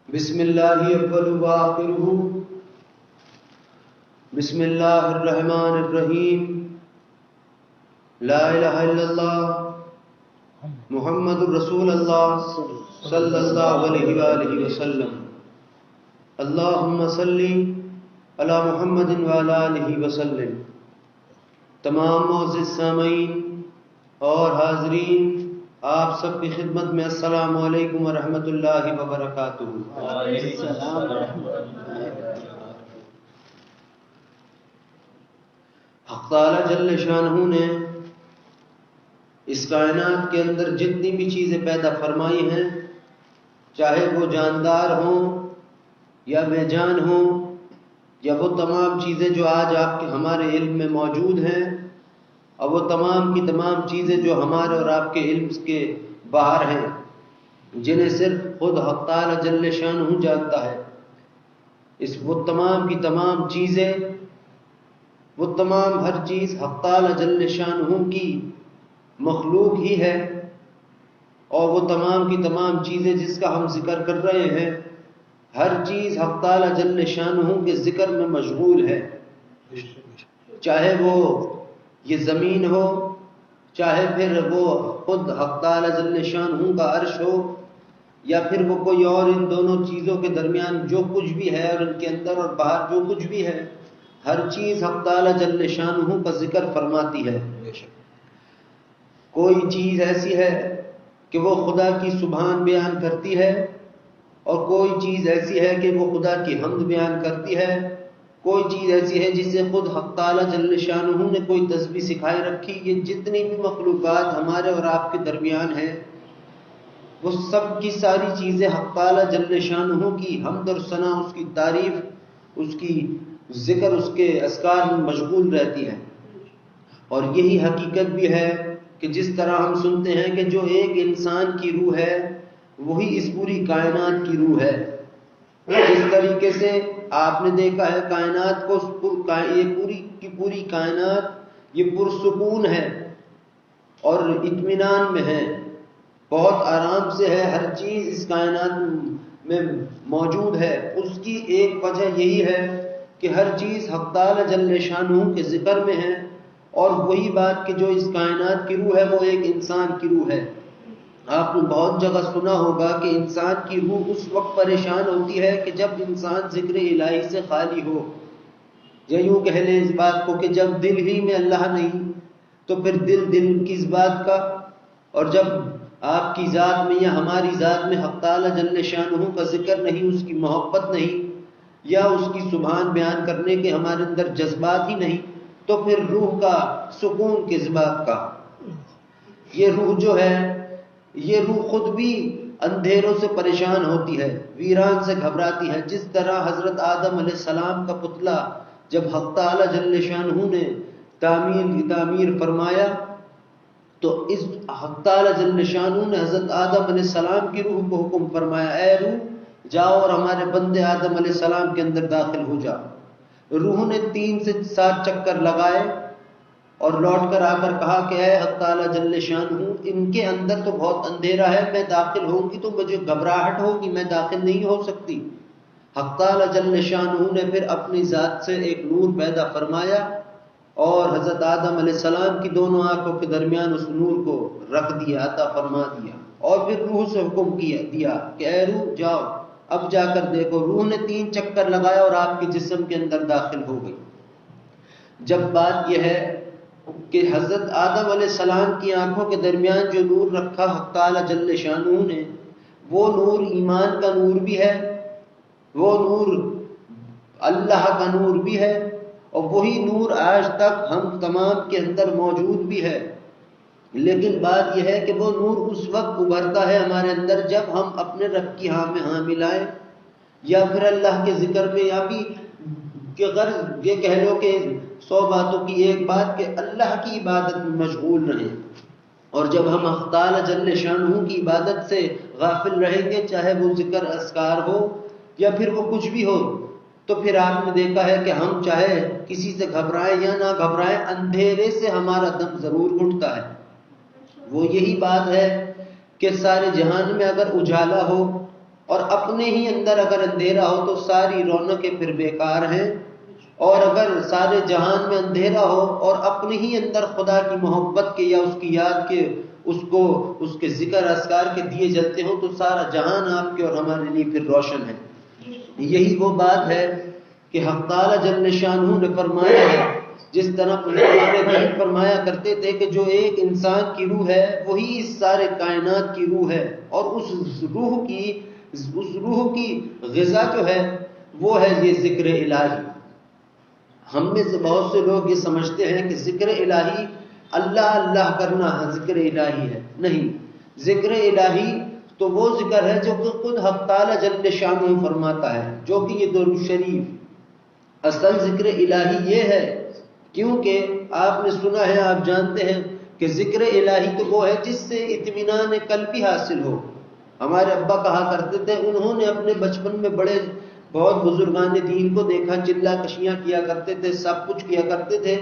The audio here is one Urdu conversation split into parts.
بسم اللہ اول و آخرہ، بسم اللہ الرحمن الرحیم، لا الہ الا اللہ محمد رسول اللہ صلی اللہ علیہ وآلہ وسلم، اللہم صلی علی محمد وعلی آلہ وسلم۔ تمام معزز سامعین اور حاضرین، آپ سب کی خدمت میں السلام علیکم ورحمۃ اللہ وبرکاتہ۔ وعلیکم السلام ورحمۃ اللہ وبرکاتہ۔ حق تعالی جل شانہ نے اس کائنات کے اندر جتنی بھی چیزیں پیدا فرمائی ہیں، چاہے وہ جاندار ہوں یا بے جان ہوں، یا وہ تمام چیزیں جو آج آپ کے ہمارے علم میں موجود ہیں، اور وہ تمام کی تمام چیزیں جو ہمارے اور آپ کے علم کے باہر ہیں، جنہیں صرف خود حق تعالی جل شانہ جانتا ہے، وہ تمام کی تمام چیزیں، وہ تمام ہر چیز حق تعالی جل شانہ کی مخلوق ہی ہے، اور وہ تمام کی تمام چیزیں جس کا ہم ذکر کر رہے ہیں، ہر چیز حق تعالی جل شانہ کے ذکر میں مشغول ہے، چاہے وہ یہ زمین ہو، چاہے پھر وہ خود حق تعالی جل شانہ کا عرش ہو، یا پھر وہ کوئی اور ان دونوں چیزوں کے درمیان جو کچھ بھی ہے اور ان کے اندر اور باہر جو کچھ بھی ہے، ہر چیز حق تعالی جل شانہ کا ذکر فرماتی ہے۔ کوئی چیز ایسی ہے کہ وہ خدا کی سبحان بیان کرتی ہے، اور کوئی چیز ایسی ہے کہ وہ خدا کی حمد بیان کرتی ہے، کوئی چیز ایسی ہے جسے خود حق تعالی جل شانہ نے کوئی تسبیح سکھائے رکھی۔ یہ جتنی بھی مخلوقات ہمارے اور آپ کے درمیان ہیں، وہ سب کی ساری چیزیں حق تعالی جل شانہ کی حمد اور ثنا، اس کی تعریف، اس کی ذکر، اس کے اذکار میں مشغول رہتی ہے۔ اور یہی حقیقت بھی ہے کہ جس طرح ہم سنتے ہیں کہ جو ایک انسان کی روح ہے، وہی اس پوری کائنات کی روح ہے۔ اس طریقے سے آپ نے دیکھا ہے کائنات کو، یہ پوری کی پوری کائنات یہ پرسکون ہے اور اطمینان میں ہے، بہت آرام سے ہے، ہر چیز اس کائنات میں موجود ہے۔ اس کی ایک وجہ یہی ہے کہ ہر چیز حق تعالی جل شانہ کے ذکر میں ہے، اور وہی بات کہ جو اس کائنات کی روح ہے وہ ایک انسان کی روح ہے۔ آپ نے بہت جگہ سنا ہوگا کہ انسان کی روح اس وقت پریشان ہوتی ہے کہ جب انسان ذکر الہی سے خالی ہو، یا یوں کہہ لیں اس بات کو کہ جب دل ہی میں اللہ نہیں تو پھر دل کس بات کا، اور جب آپ کی ذات میں یا ہماری ذات میں حق تعالی جل شانہ کا ذکر نہیں، اس کی محبت نہیں، یا اس کی سبحان بیان کرنے کے ہمارے اندر جذبات ہی نہیں، تو پھر روح کا سکون کس بات کا۔ یہ روح جو ہے، یہ روح خود بھی اندھیروں سے پریشان ہوتی ہے، ویران سے گھبراتی ہے۔ جس طرح حضرت آدم علیہ السلام کا پتلا جب حق تعالی جل شانہ نے تعمیر فرمایا، تو اس حق تعالی جل شانہ نے حضرت آدم علیہ السلام کی روح کو حکم فرمایا، اے روح جاؤ اور ہمارے بندے آدم علیہ السلام کے اندر داخل ہو جا۔ روح نے 3 سے 7 چکر لگائے اور لوٹ کر آ کر کہا کہ اے حق تعالی جل شانہ، ان کے اندر تو بہت اندھیرا ہے، میں داخل ہوں گی تو مجھے گھبراہٹ ہوگی، میں داخل نہیں ہو سکتی۔ حق تعالی جل شانہ نے پھر اپنی ذات سے ایک نور پیدا فرمایا، اور حضرت آدم علیہ السلام کی دونوں آنکھوں کے درمیان اس نور کو رکھ دیا، عطا فرما دیا، اور پھر روح سے حکم دیا کہ اے روح جاؤ اب جا کر دیکھو روح نے 3 چکر لگایا اور آپ کے جسم کے اندر داخل ہو گئی۔ جب بات یہ ہے کہ حضرت آدم علیہ السلام کی آنکھوں کے درمیان جو نور رکھا حق تعالی جل شانہ نے، وہ نور ایمان کا نور بھی ہے، وہ نور اللہ کا نور بھی ہے، اور وہی نور آج تک ہم تمام کے اندر موجود بھی ہے۔ لیکن بات یہ ہے کہ وہ نور اس وقت ابھرتا ہے ہمارے اندر جب ہم اپنے رب کی ہاں میں ہاں ملائیں، یا پھر اللہ کے ذکر میں، یا بھی کہ غرض یہ کہہ لو کہ 100 باتوں کی ایک بات کہ اللہ کی عبادت میں مشغول رہیں۔ اور جب ہم حق تعالی جل شانہ کی عبادت سے غافل رہیں گے، چاہے وہ ذکر اذکار ہو یا پھر وہ کچھ بھی ہو، تو پھر آپ نے دیکھا ہے کہ ہم چاہے کسی سے گھبرائیں یا نہ گھبرائیں، اندھیرے سے ہمارا دم ضرور گھٹتا ہے۔ وہ یہی بات ہے کہ سارے جہان میں اگر اجالا ہو اور اپنے ہی اندر اگر اندھیرا ہو تو ساری رونقیں پھر بیکار ہیں، اور اگر سارے جہان میں اندھیرا ہو اور اپنے ہی اندر خدا کی محبت کے یا اس کی یاد کے اس کے ذکر اذکار کے دیے جلتے ہوں تو سارا جہان آپ کے اور ہمارے لیے پھر روشن ہے۔ یہی وہ بات ہے کہ حق تعالی جل شانہ نے فرمایا ہے، جس طرح ہمارے دین فرمایا کرتے تھے کہ جو ایک انسان کی روح ہے وہی اس سارے کائنات کی روح ہے، اور اس روح کی غذا جو ہے وہ ہے یہ ذکر الہی۔ ہم میں سے بہت سے لوگ یہ سمجھتے ہیں کہ ذکر الہی اللہ اللہ کرنا ہے ذکر الہی ہے، نہیں، ذکر الہی تو وہ ذکر ہے جو کہ خود حق تعالی جل شانہ فرماتا ہے، جو کہ یہ درود شریف اصل ذکر الہی یہ ہے۔ کیونکہ آپ نے سنا ہے، آپ جانتے ہیں کہ ذکر الہی تو وہ ہے جس سے اطمینان قلبی حاصل ہو۔ ہمارے ابا کہا کرتے تھے، انہوں نے اپنے بچپن میں بہت بزرگان دین کو دیکھا، چلا کشیاں کیا کرتے تھے، سب کچھ کیا کرتے تھے،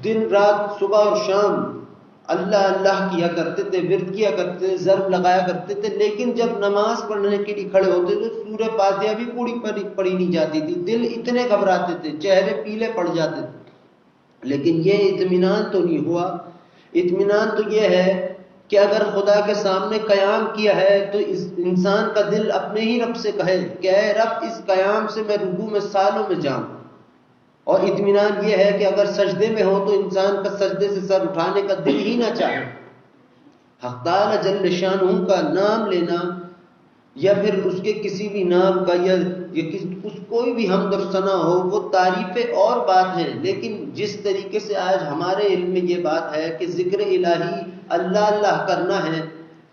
دن رات صبح اور شام اللہ اللہ کیا کرتے تھے، ورد کیا کرتے تھے، ضرب لگایا کرتے تھے، لیکن جب نماز پڑھنے کے لیے کھڑے ہوتے تھے سورہ فاتحہ بھی پوری پڑھی نہیں جاتی تھی، دل اتنے گھبراتے تھے، چہرے پیلے پڑ جاتے تھے۔ لیکن یہ اطمینان تو نہیں ہوا۔ اطمینان تو یہ ہے کہ اگر خدا کے سامنے قیام کیا ہے تو اس انسان کا دل اپنے ہی رب سے کہے کہ اے رب اس قیام سے میں رکوع میں سالوں میں جاؤں۔ اور اطمینان یہ ہے کہ اگر سجدے میں ہو تو انسان کا سجدے سے سر اٹھانے کا دل ہی نہ چاہے۔ حق تعالی جل شانہ کا نام لینا یا پھر اس کے کسی بھی نام کا یا اس کوئی بھی حمد اور ثنا ہو، وہ تعریفیں اور بات ہیں، لیکن جس طریقے سے آج ہمارے علم میں یہ بات ہے کہ ذکر الہی اللہ اللہ کرنا ہے،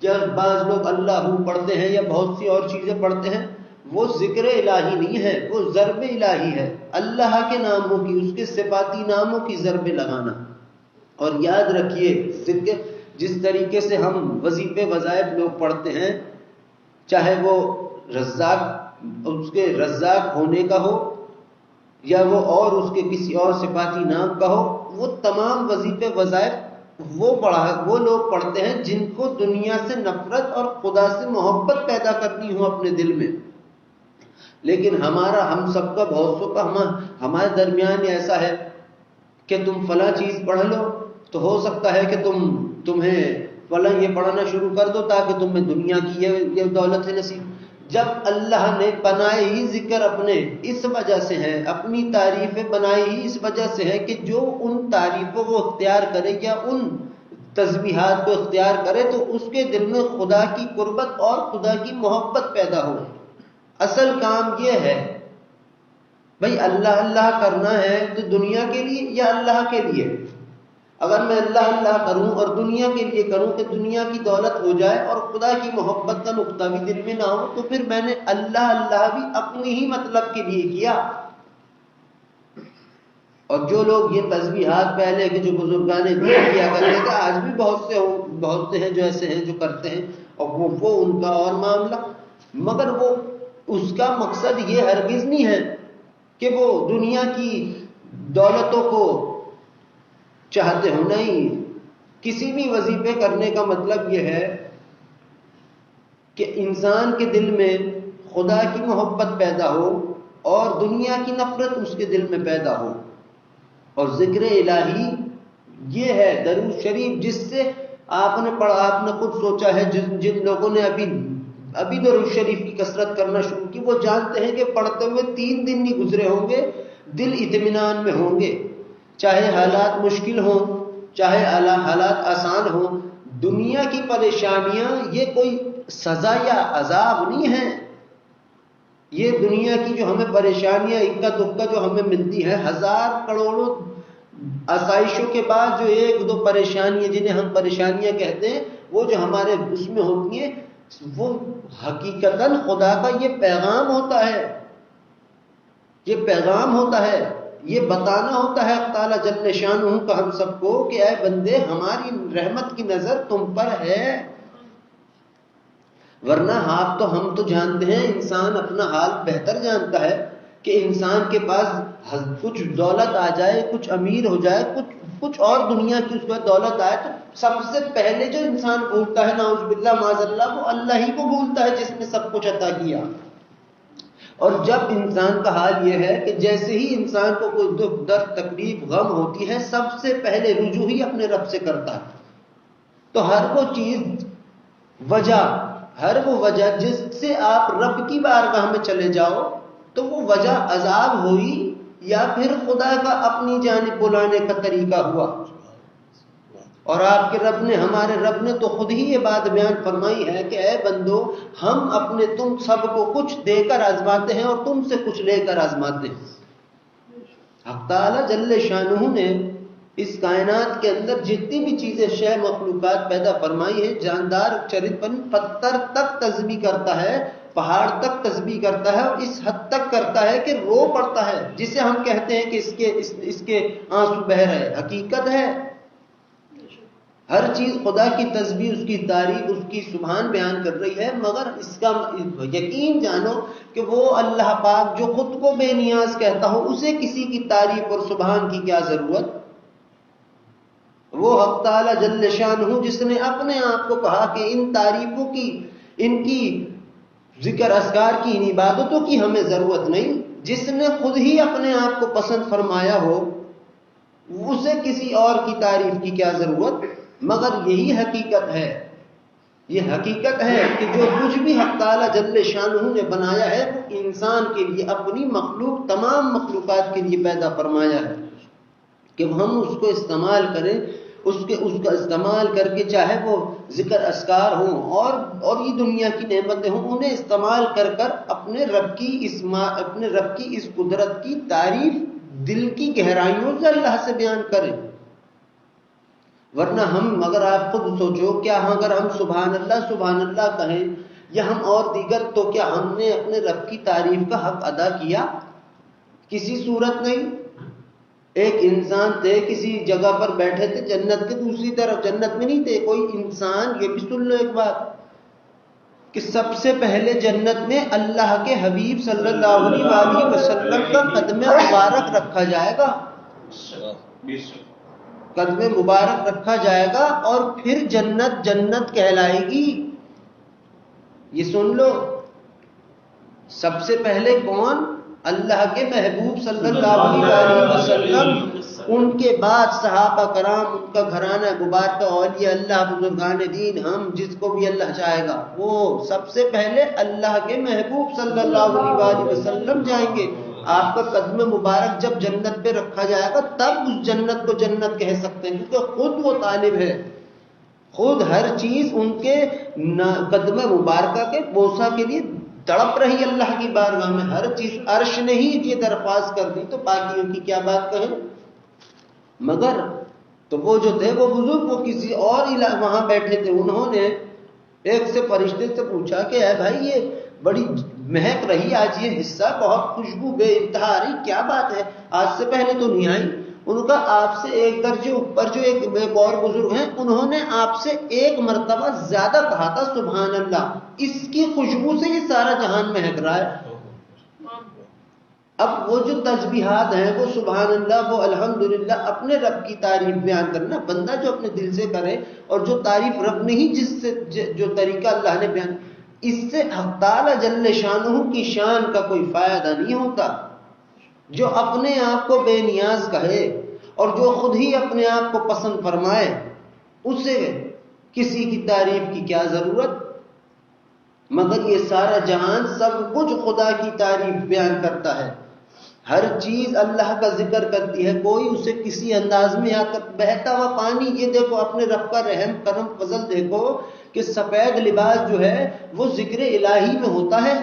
یا بعض لوگ اللہ پڑھتے ہیں یا بہت سی اور چیزیں پڑھتے ہیں، وہ ذکر الہی نہیں ہے، وہ ضرب الہی ہے، اللہ کے ناموں کی، اس کے صفاتی ناموں کی ضرب لگانا۔ اور یاد رکھیے ذکر جس طریقے سے ہم وظیفے وظائف لوگ پڑھتے ہیں، چاہے وہ رزاق اس کے رزاق ہونے کا ہو یا وہ اور اس کے کسی اور صفاتی نام کا ہو، وہ تمام وظیفے وظائف وہ لوگ پڑھتے ہیں جن کو دنیا سے نفرت اور خدا سے محبت پیدا کرنی ہو اپنے دل میں۔ لیکن ہم سب کا بہت سو کا ہمارے درمیان ایسا ہے کہ تم فلاں چیز پڑھ لو تو ہو سکتا ہے کہ تمہیں فلاں یہ پڑھنا شروع کر دو تاکہ تمہیں دنیا کی یہ دولت ہے نصیب۔ جب اللہ نے بنائے ہی ذکر اپنے اس وجہ سے ہے، اپنی تعریفیں بنائی ہی اس وجہ سے ہے کہ جو ان تعریفوں کو اختیار کرے یا ان تسبیحات کو اختیار کرے تو اس کے دل میں خدا کی قربت اور خدا کی محبت پیدا ہو۔ اصل کام یہ ہے بھئی اللہ اللہ کرنا ہے تو دنیا کے لیے یا اللہ کے لیے؟ اگر میں اللہ اللہ کروں اور دنیا کے لیے کروں کہ دنیا کی دولت ہو جائے اور خدا کی محبت کا نقطہ بھی دل میں نہ ہو تو پھر میں نے اللہ اللہ بھی اپنے ہی مطلب کے لیے کیا۔ اور جو لوگ یہ تسبیحات پہلے کے جو بزرگان دین کیا کرتے تھے، آج بھی بہت سے ہیں جو ایسے ہیں جو کرتے ہیں، اور وہ ان کا اور معاملہ، مگر وہ اس کا مقصد یہ ہرگز نہیں ہے کہ وہ دنیا کی دولتوں کو چاہتے ہو، نہیں۔ کسی بھی وظیفے کرنے کا مطلب یہ ہے کہ انسان کے دل میں خدا کی محبت پیدا ہو اور دنیا کی نفرت اس کے دل میں پیدا ہو۔ اور ذکر الہی یہ ہے درود شریف جس سے آپ نے پڑھا، آپ نے خود سوچا ہے جن لوگوں نے ابھی درود شریف کی کثرت کرنا شروع کی. وہ جانتے ہیں کہ پڑھتے ہوئے 3 دن نہیں گزرے ہوں گے دل اطمینان میں ہوں گے، چاہے حالات مشکل ہوں چاہے حالات آسان ہوں. دنیا کی پریشانیاں یہ کوئی سزا یا عذاب نہیں ہے. یہ دنیا کی جو ہمیں پریشانیاں اکا دکا جو ہمیں ملتی ہے، 1000 کروڑوں آسائشوں کے بعد جو 1-2 پریشانیاں جنہیں ہم پریشانیاں کہتے ہیں، وہ جو ہمارے اس میں ہوتی ہیں، وہ حقیقتاً خدا کا یہ پیغام ہوتا ہے. یہ پیغام ہوتا ہے، یہ بتانا ہوتا ہے تعالیٰ جل شانہ کا ہم سب کو کہ اے بندے ہماری رحمت کی نظر تم پر ہے. ورنہ آپ تو ہم تو جانتے ہیں، انسان اپنا حال بہتر جانتا ہے کہ انسان کے پاس کچھ دولت آ جائے، کچھ امیر ہو جائے، کچھ اور دنیا کی اس پر دولت آئے، تو سب سے پہلے جو انسان بھولتا ہے نعوذ باللہ معاذ اللہ، وہ اللہ ہی کو بھولتا ہے جس نے سب کچھ عطا کیا. اور جب انسان کا حال یہ ہے کہ جیسے ہی انسان کو کوئی دکھ درد تکلیف غم ہوتی ہے، سب سے پہلے رجوع ہی اپنے رب سے کرتا ہے. تو ہر وہ چیز ہر وہ وجہ جس سے آپ رب کی بارگاہ میں چلے جاؤ، تو وہ وجہ عذاب ہوئی یا پھر خدا کا اپنی جانب بلانے کا طریقہ ہوا. اور آپ کے ہمارے رب نے تو خود ہی یہ بات بیان فرمائی ہے کہ اے بندو، ہم تم سب کو کچھ دے کر آزماتے ہیں اور تم سے کچھ لے کر آزماتے ہیں. حق تعالیٰ جل شانہ نے اس کائنات کے اندر جتنی بھی چیزیں شے مخلوقات پیدا فرمائی ہیں، جاندار چرند پتھر تک تسبیح کرتا ہے، پہاڑ تک تسبیح کرتا ہے، اور اس حد تک کرتا ہے کہ رو پڑتا ہے، جسے ہم کہتے ہیں کہ اس کے آنسو بہ رہے. حقیقت ہے ہر چیز خدا کی تسبیح، اس کی تعریف، اس کی سبحان بیان کر رہی ہے. مگر اس کا یقین جانو کہ وہ اللہ پاک جو خود کو بے نیاز کہتا ہو، اسے کسی کی تعریف اور سبحان کی کیا ضرورت؟ وہ حق تعالی جل شانہ جس نے اپنے آپ کو کہا کہ ان تعریفوں کی، ان کی ذکر اذکار کی، ان عبادتوں کی ہمیں ضرورت نہیں. جس نے خود ہی اپنے آپ کو پسند فرمایا ہو، اسے کسی اور کی تعریف کی کیا ضرورت؟ مگر یہی حقیقت ہے، یہ حقیقت ہے کہ جو کچھ بھی حق تعالی جل شانہ نے بنایا ہے، وہ انسان کے لیے، اپنی مخلوق، تمام مخلوقات کے لیے پیدا فرمایا ہے کہ ہم اس کو استعمال کریں. اس کا استعمال کر کے، چاہے وہ ذکر اذکار ہوں اور یہ دنیا کی نعمتیں ہوں، انہیں استعمال کر اپنے رب کی اس قدرت کی تعریف دل کی گہرائیوں سے اللہ سے بیان کریں. ورنہ اگر آپ خود سوچو، کیا اگر ہم سبحان اللہ کہیں یا ہم اور دیگر، تو کیا ہم نے اپنے رب کی تعریف کا حق ادا کیا؟ کسی صورت نہیں. ایک انسان تھے، کسی جگہ پر بیٹھے تھے، جنت کے دوسری طرف، جنت میں نہیں تھے. کوئی انسان، یہ بھی سن لو ایک بات، کہ سب سے پہلے جنت میں اللہ کے حبیب صلی اللہ علیہ وسلم کا قدم مبارک رکھا جائے گا. قدم مبارک رکھا جائے گا اور پھر جنت کہلائے گی. یہ سن لو، سب سے پہلے کون؟ اللہ کے محبوب صلی اللہ علیہ وسلم، ان کے بعد صحابہ کرام، ان کا گھرانہ مبارکہ، اولیاء اللہ، بزرگان دین، ہم جس کو بھی اللہ چاہے گا، وہ سب سے پہلے اللہ کے محبوب صلی اللہ علیہ وسلم جائیں گے. آپ کا قدم مبارک جب جنت پہ رکھا جائے گا، تب اس جنت کو جنت کہہ سکتے ہیں، کیونکہ خود وہ طالب ہے، خود ہر چیز ان کے قدم مبارکہ کے بوسہ کے لیے تڑپ رہی اللہ کی بارگاہ میں. ہر چیز عرش نے ہی یہ درخواست کر دی، تو باقیوں کی کیا بات کہیں. مگر تو وہ جو تھے، وہ بزرگ، وہ کسی اور وہاں بیٹھے تھے. انہوں نے ایک سے فرشتے سے پوچھا کہ اے بھائی، یہ بڑی مہک رہی آج، یہ حصہ بہت خوشبو بے انتہا آ رہی، کیا بات ہے؟ آج سے پہلے تو نہیں آئی. ان کا آپ سے ایک درجے اوپر جو ایک اور بزرگ ہیں، انہوں نے آپ سے ایک مرتبہ زیادہ کہا تھا سبحان اللہ. اس کی خوشبو سے یہ سارا جہان مہک رہا ہے. اب وہ جو تسبیحات ہیں، وہ سبحان اللہ، وہ الحمدللہ، اپنے رب کی تعریف بیان کرنا، بندہ جو اپنے دل سے کرے، اور جو تعریف رب نے ہی جو طریقہ اللہ نے بیان، اس سے حق تعالی جل شانہ کی شان کا کوئی فائدہ نہیں ہوتا. جو اپنے آپ کو بے نیاز کہے اور جو خود ہی اپنے آپ کو پسند فرمائے، اسے کسی کی تعریف کی کیا ضرورت؟ مگر یہ سارا جہان سب کچھ خدا کی تعریف بیان کرتا ہے، ہر چیز اللہ کا ذکر کرتی ہے، کوئی اسے کسی انداز میں یاد کر بہتا ہوا پانی، یہ دیکھو اپنے رب کا رحم کرم فضل دیکھو کہ سفید لباس جو ہے وہ ذکر الہی میں ہوتا ہے،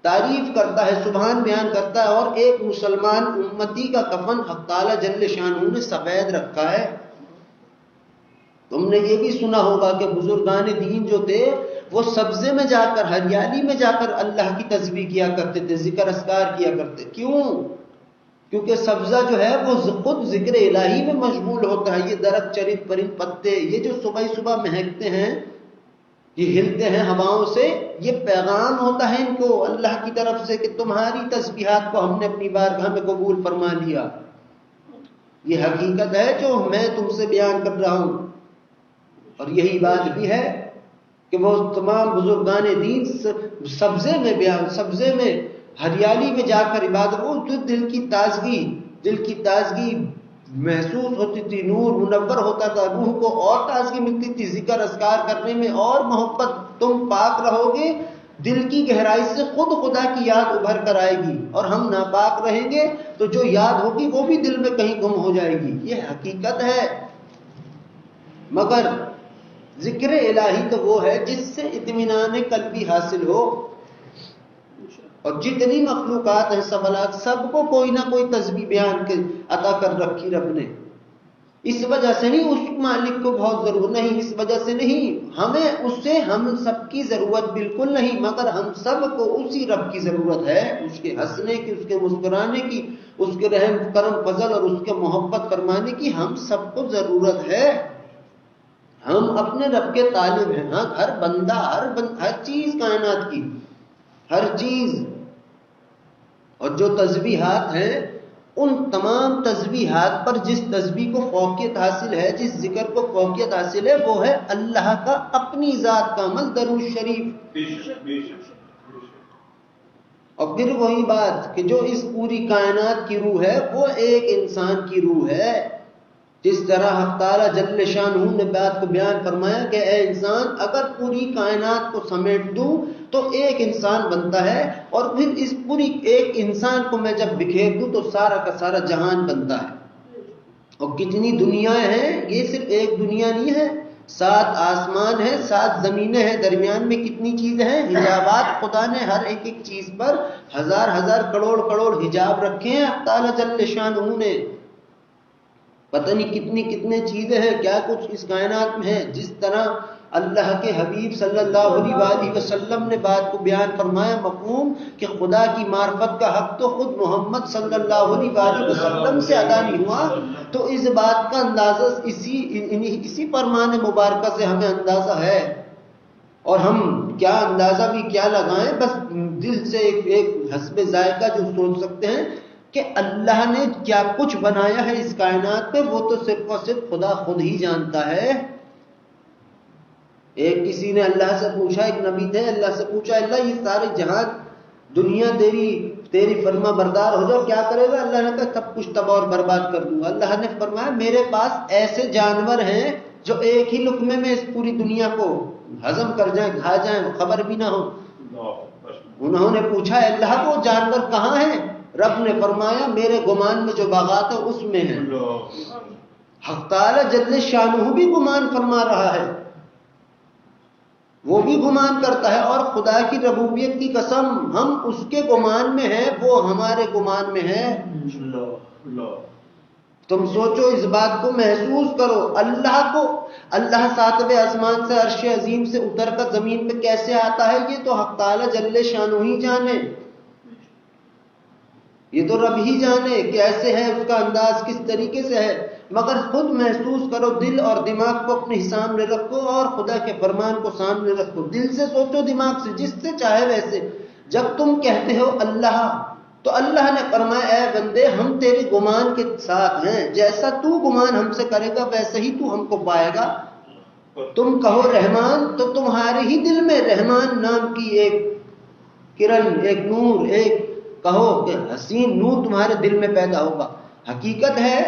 تعریف کرتا ہے، سبحان بیان کرتا ہے، اور ایک مسلمان امتی کا کفن حق تعالی جل شانہ نے سفید رکھا ہے۔ تم نے یہ بھی سنا ہوگا کہ بزرگان دین جو تھے وہ سبزے میں جا کر، ہریالی میں جا کر اللہ کی تسبیح کیا کرتے تھے، ذکر اذکار کیا کرتے، کیوں؟ کیونکہ سبزہ جو ہے وہ خود ذکر الہی میں مشغول ہوتا ہے۔ یہ درخت، چرند پرند پتے، یہ جو صبح صبح مہکتے ہیں، یہ ہلتے ہیں ہواؤں سے، یہ پیغام ہوتا ہے ان کو اللہ کی طرف سے کہ تمہاری تسبیحات کو ہم نے اپنی بارگاہ میں قبول فرما لیا۔ یہ حقیقت ہے جو میں تم سے بیان کر رہا ہوں، اور یہی بات بھی ہے کہ وہ تمام بزرگان دین سبزے میں ہریالی میں جا کر عبادت، وہ جو دل کی تازگی محسوس ہوتی تھی، نور منور ہوتا تھا، روح کو اور تازگی ملتی تھی ذکر اذکار کرنے میں اور محبت، تم پاک رہو گے دل کی گہرائی سے خود خدا کی یاد ابھر کر آئے گی، اور ہم ناپاک رہیں گے تو جو یاد ہوگی وہ بھی دل میں کہیں گم ہو جائے گی، یہ حقیقت ہے۔ مگر ذکر الہی تو وہ ہے جس سے اطمینان قلبی حاصل ہو، اور جتنی مخلوقات ہیں سب کو کوئی نہ کوئی تسبیح بیان کے عطا کر رکھی رب نے، اس وجہ سے نہیں اس مالک کو بہت ضرورت نہیں، اس وجہ سے نہیں ہمیں اس سے ہم سب کی ضرورت بالکل نہیں، مگر ہم سب کو اسی رب کی ضرورت ہے، اس کے ہنسنے کی، اس کے مسکرانے کی، اس کے رحم کرم فضل اور اس کے محبت فرمانے کی ہم سب کو ضرورت ہے۔ ہم اپنے رب کے طالب ہیں، ہاں ہر بندہ ہر چیز کائنات کی ہر چیز، اور جو تسبیحات ہیں ان تمام تسبیحات پر جس تسبیح کو فوقیت حاصل ہے، جس ذکر کو فوقیت حاصل ہے، وہ ہے اللہ کا اپنی ذات کا عمل درود شریف۔ اور پھر وہی بات کہ جو اس پوری کائنات کی روح ہے وہ ایک انسان کی روح ہے، جس طرح حق تعالی جل شانہ نے بات کو بیان فرمایا کہ اے انسان اگر پوری کائنات کو سمیٹ دوں تو ایک انسان بنتا ہے، اور پھر اس پوری ایک انسان کو میں جب بکھیر دوں تو سارا کا سارا جہان بنتا ہے۔ اور کتنی دنیایں ہیں، یہ صرف ایک دنیا نہیں ہے، 7 آسمان ہیں، 7 زمینیں ہیں، درمیان میں کتنی چیزیں ہیں، حجابات خدا نے ہر ایک چیز پر ہزار کروڑ حجاب رکھے ہیں حق تعالی جل شانہ نے، پتہ نہیں کتنے چیزیں ہیں، کیا کچھ اس کائنات میں ہے۔ جس طرح اللہ کے حبیب صلی اللہ علیہ وآلہ وسلم نے بات کو بیان فرمایا مفہوم کہ خدا کی معرفت کا حق تو خود محمد صلی اللہ علیہ وآلہ وسلم سے ادا نہیں ہوا، تو اس بات کا اندازہ اسی فرمان مبارکہ سے ہمیں اندازہ ہے، اور ہم کیا اندازہ بھی کیا لگائیں، بس دل سے ایک حسب ذائقہ جو سوچ سکتے ہیں کہ اللہ نے کیا کچھ بنایا ہے اس کائنات میں، وہ تو صرف اور صرف خدا خود ہی جانتا ہے۔ ایک کسی نے اللہ سے پوچھا، ایک نبی تھے، اللہ سے پوچھا اللہ یہ سارے جہان دنیا تیری فرما بردار ہو جاؤ کیا کرے گا؟ اللہ نے کہا سب کچھ تباہ اور برباد کر دوں گا۔ اللہ نے فرمایا میرے پاس ایسے جانور ہیں جو ایک ہی لقمے میں اس پوری دنیا کو ہضم کر جائیں، کھا جائیں، خبر بھی نہ ہو۔ انہوں نے پوچھا اللہ وہ جانور کہاں ہیں؟ رب نے فرمایا میرے گمان میں جو باغات ہے اس میں ہیں۔ حق تعالی جل شانہ بھی گمان فرما رہا ہے، وہ بھی گمان کرتا ہے، اور خدا کی ربوبیت کی قسم ہم اس کے گمان میں ہیں، وہ ہمارے گمان میں ہے۔ تم سوچو، اس بات کو محسوس کرو، اللہ 7ویں آسمان سے عرش عظیم سے اتر کر زمین پہ کیسے آتا ہے یہ تو حق تعالی جل شانہ ہی جانے، یہ تو رب ہی جانے کیسے ہے، اس کا انداز کس طریقے سے ہے، مگر خود محسوس کرو، دل اور دماغ کو اپنے سامنے رکھو اور خدا کے فرمان کو سامنے رکھو، دل سے سوچو، دماغ سے، جس سے چاہے ویسے۔ جب تم کہتے ہو اللہ، تو اللہ نے فرمایا اے بندے ہم تیرے گمان کے ساتھ ہیں، جیسا تو گمان ہم سے کرے گا ویسے ہی تو ہم کو پائے گا۔ تم کہو رحمان، تو تمہارے ہی دل میں رحمان نام کی ایک کرن، ایک نور، ایک کہو کہ حسین نور تمہارے دل میں پیدا ہوگا۔ حقیقت ہے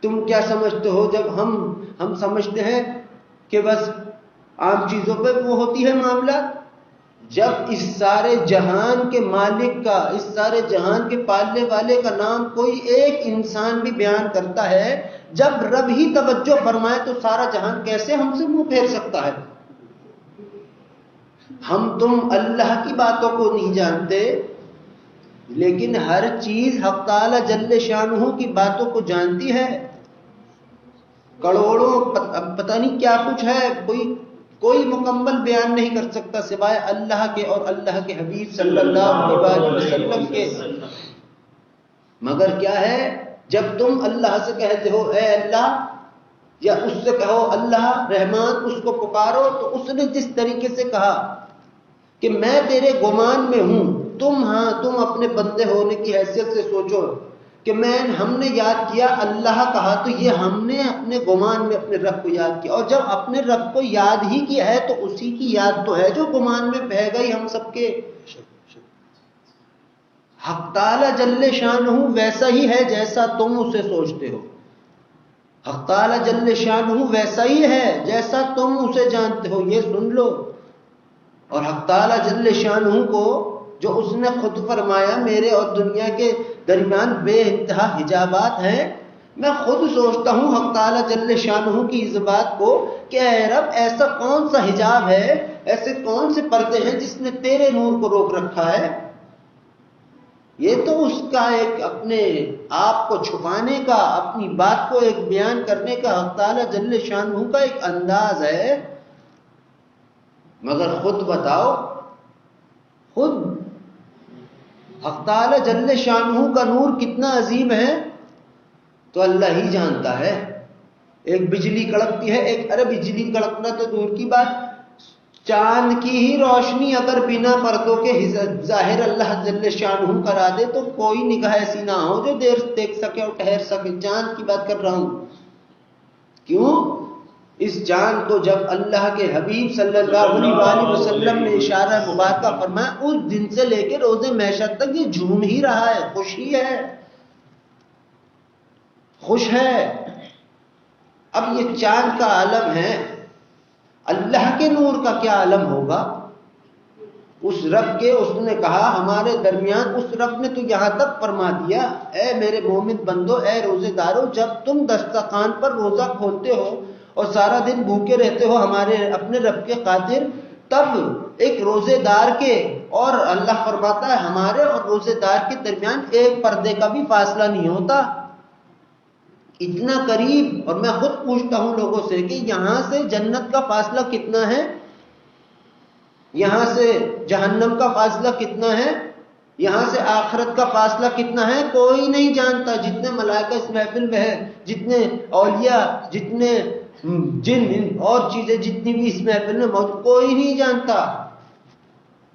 تم کیا سمجھتے ہو، جب ہم سمجھتے ہیں کہ بس عام چیزوں پہ وہ ہوتی ہے معاملہ، جب اس سارے جہان کے مالک کا، اس سارے جہان کے پالنے والے کا نام کوئی ایک انسان بھی بیان کرتا ہے، جب رب ہی توجہ فرمائے تو سارا جہان کیسے ہم سے منہ پھیر سکتا ہے؟ ہم تم اللہ کی باتوں کو نہیں جانتے، لیکن ہر چیز حق تعالی جل شانہ کی باتوں کو جانتی ہے. کروڑوں پتہ نہیں کیا کچھ ہے، کوئی مکمل بیان نہیں کر سکتا سوائے اللہ کے اور اللہ کے حبیب صلی اللہ علیہ وسلم کے. مگر کیا ہے، جب تم اللہ سے کہتے ہو اے اللہ، یا اس سے کہو اللہ رحمان، اس کو پکارو، تو اس نے جس طریقے سے کہا کہ میں تیرے گمان میں ہوں، تم اپنے بندے ہونے کی حیثیت سے سوچو کہ ہم نے یاد کیا اللہ کہا، تو یہ ہم نے اپنے گمان میں اپنے رب کو یاد کیا، اور جب اپنے رب کو یاد ہی کیا ہے تو اسی کی یاد تو ہے جو گمان میں بہہ گئی ہم سب کے. حق تعالی جل شانہ ویسا ہی ہے جیسا تم اسے سوچتے ہو. حق تعالی جل شانہ ویسا ہی ہے جیسا تم اسے جانتے ہو، یہ سن لو. اور حق تعالی جل شانہ کو جو اس نے خود فرمایا میرے اور دنیا کے درمیان بے انتہا حجابات ہیں، میں خود سوچتا ہوں حق تعالی جل شانہ کی اس بات کو کہ اے رب، ایسا کون سا حجاب ہے، ایسے کون سے پردے ہیں جس نے تیرے نور کو روک رکھا ہے؟ یہ تو اس کا ایک اپنے آپ کو چھپانے کا، اپنی بات کو ایک بیان کرنے کا حق تعالی جل شانہ کا ایک انداز ہے. مگر خود بتاؤ، خود حق تعالی جل شانہ کا نور کتنا عظیم ہے تو اللہ ہی جانتا ہے. ایک بجلی کڑکتی ہے، ارے بجلی کڑکنا تو دور کی بات، چاند کی ہی روشنی اگر بنا پردوں کے ظاہر اللہ جل شانہ کرا دے تو کوئی نگاہ ایسی نہ ہو جو دیر دیکھ سکے اور ٹھہر سکے. چاند کی بات کر رہا ہوں. کیوں؟ اس چاند کو جب اللہ کے حبیب صلی اللہ علیہ وسلم نے اشارہ مبارکہ فرمایا، اس دن سے لے کے روز محشر تک یہ جھوم ہی رہا ہے، خوش ہی ہے، خوش ہے. اب یہ چاند کا عالم ہے، اللہ کے نور کا کیا عالم ہوگا؟ اس رب کے، اس نے کہا ہمارے درمیان، اس رب نے تو یہاں تک فرما دیا اے میرے مومن بندو، اے روزے دارو، جب تم دسترخوان پر روزہ کھولتے ہو اور سارا دن بھوکے رہتے ہو ہمارے اپنے رب کے خاطر، تب ایک روزے دار کے اور اللہ فرماتا ہے ہمارے اور روزے دار کے درمیان ایک پردے کا بھی فاصلہ نہیں ہوتا. اتنا قریب. اور میں خود پوچھتا ہوں لوگوں سے کہ یہاں سے جنت کا فاصلہ کتنا ہے، یہاں سے جہنم کا فاصلہ کتنا ہے، یہاں سے آخرت کا فاصلہ کتنا ہے؟ کوئی نہیں جانتا. جتنے ملائکہ اس محفل میں ہے، جتنے اولیاء، جتنے جن اور چیزیں جتنی بھی اس محفل میں موجود، کوئی نہیں جانتا.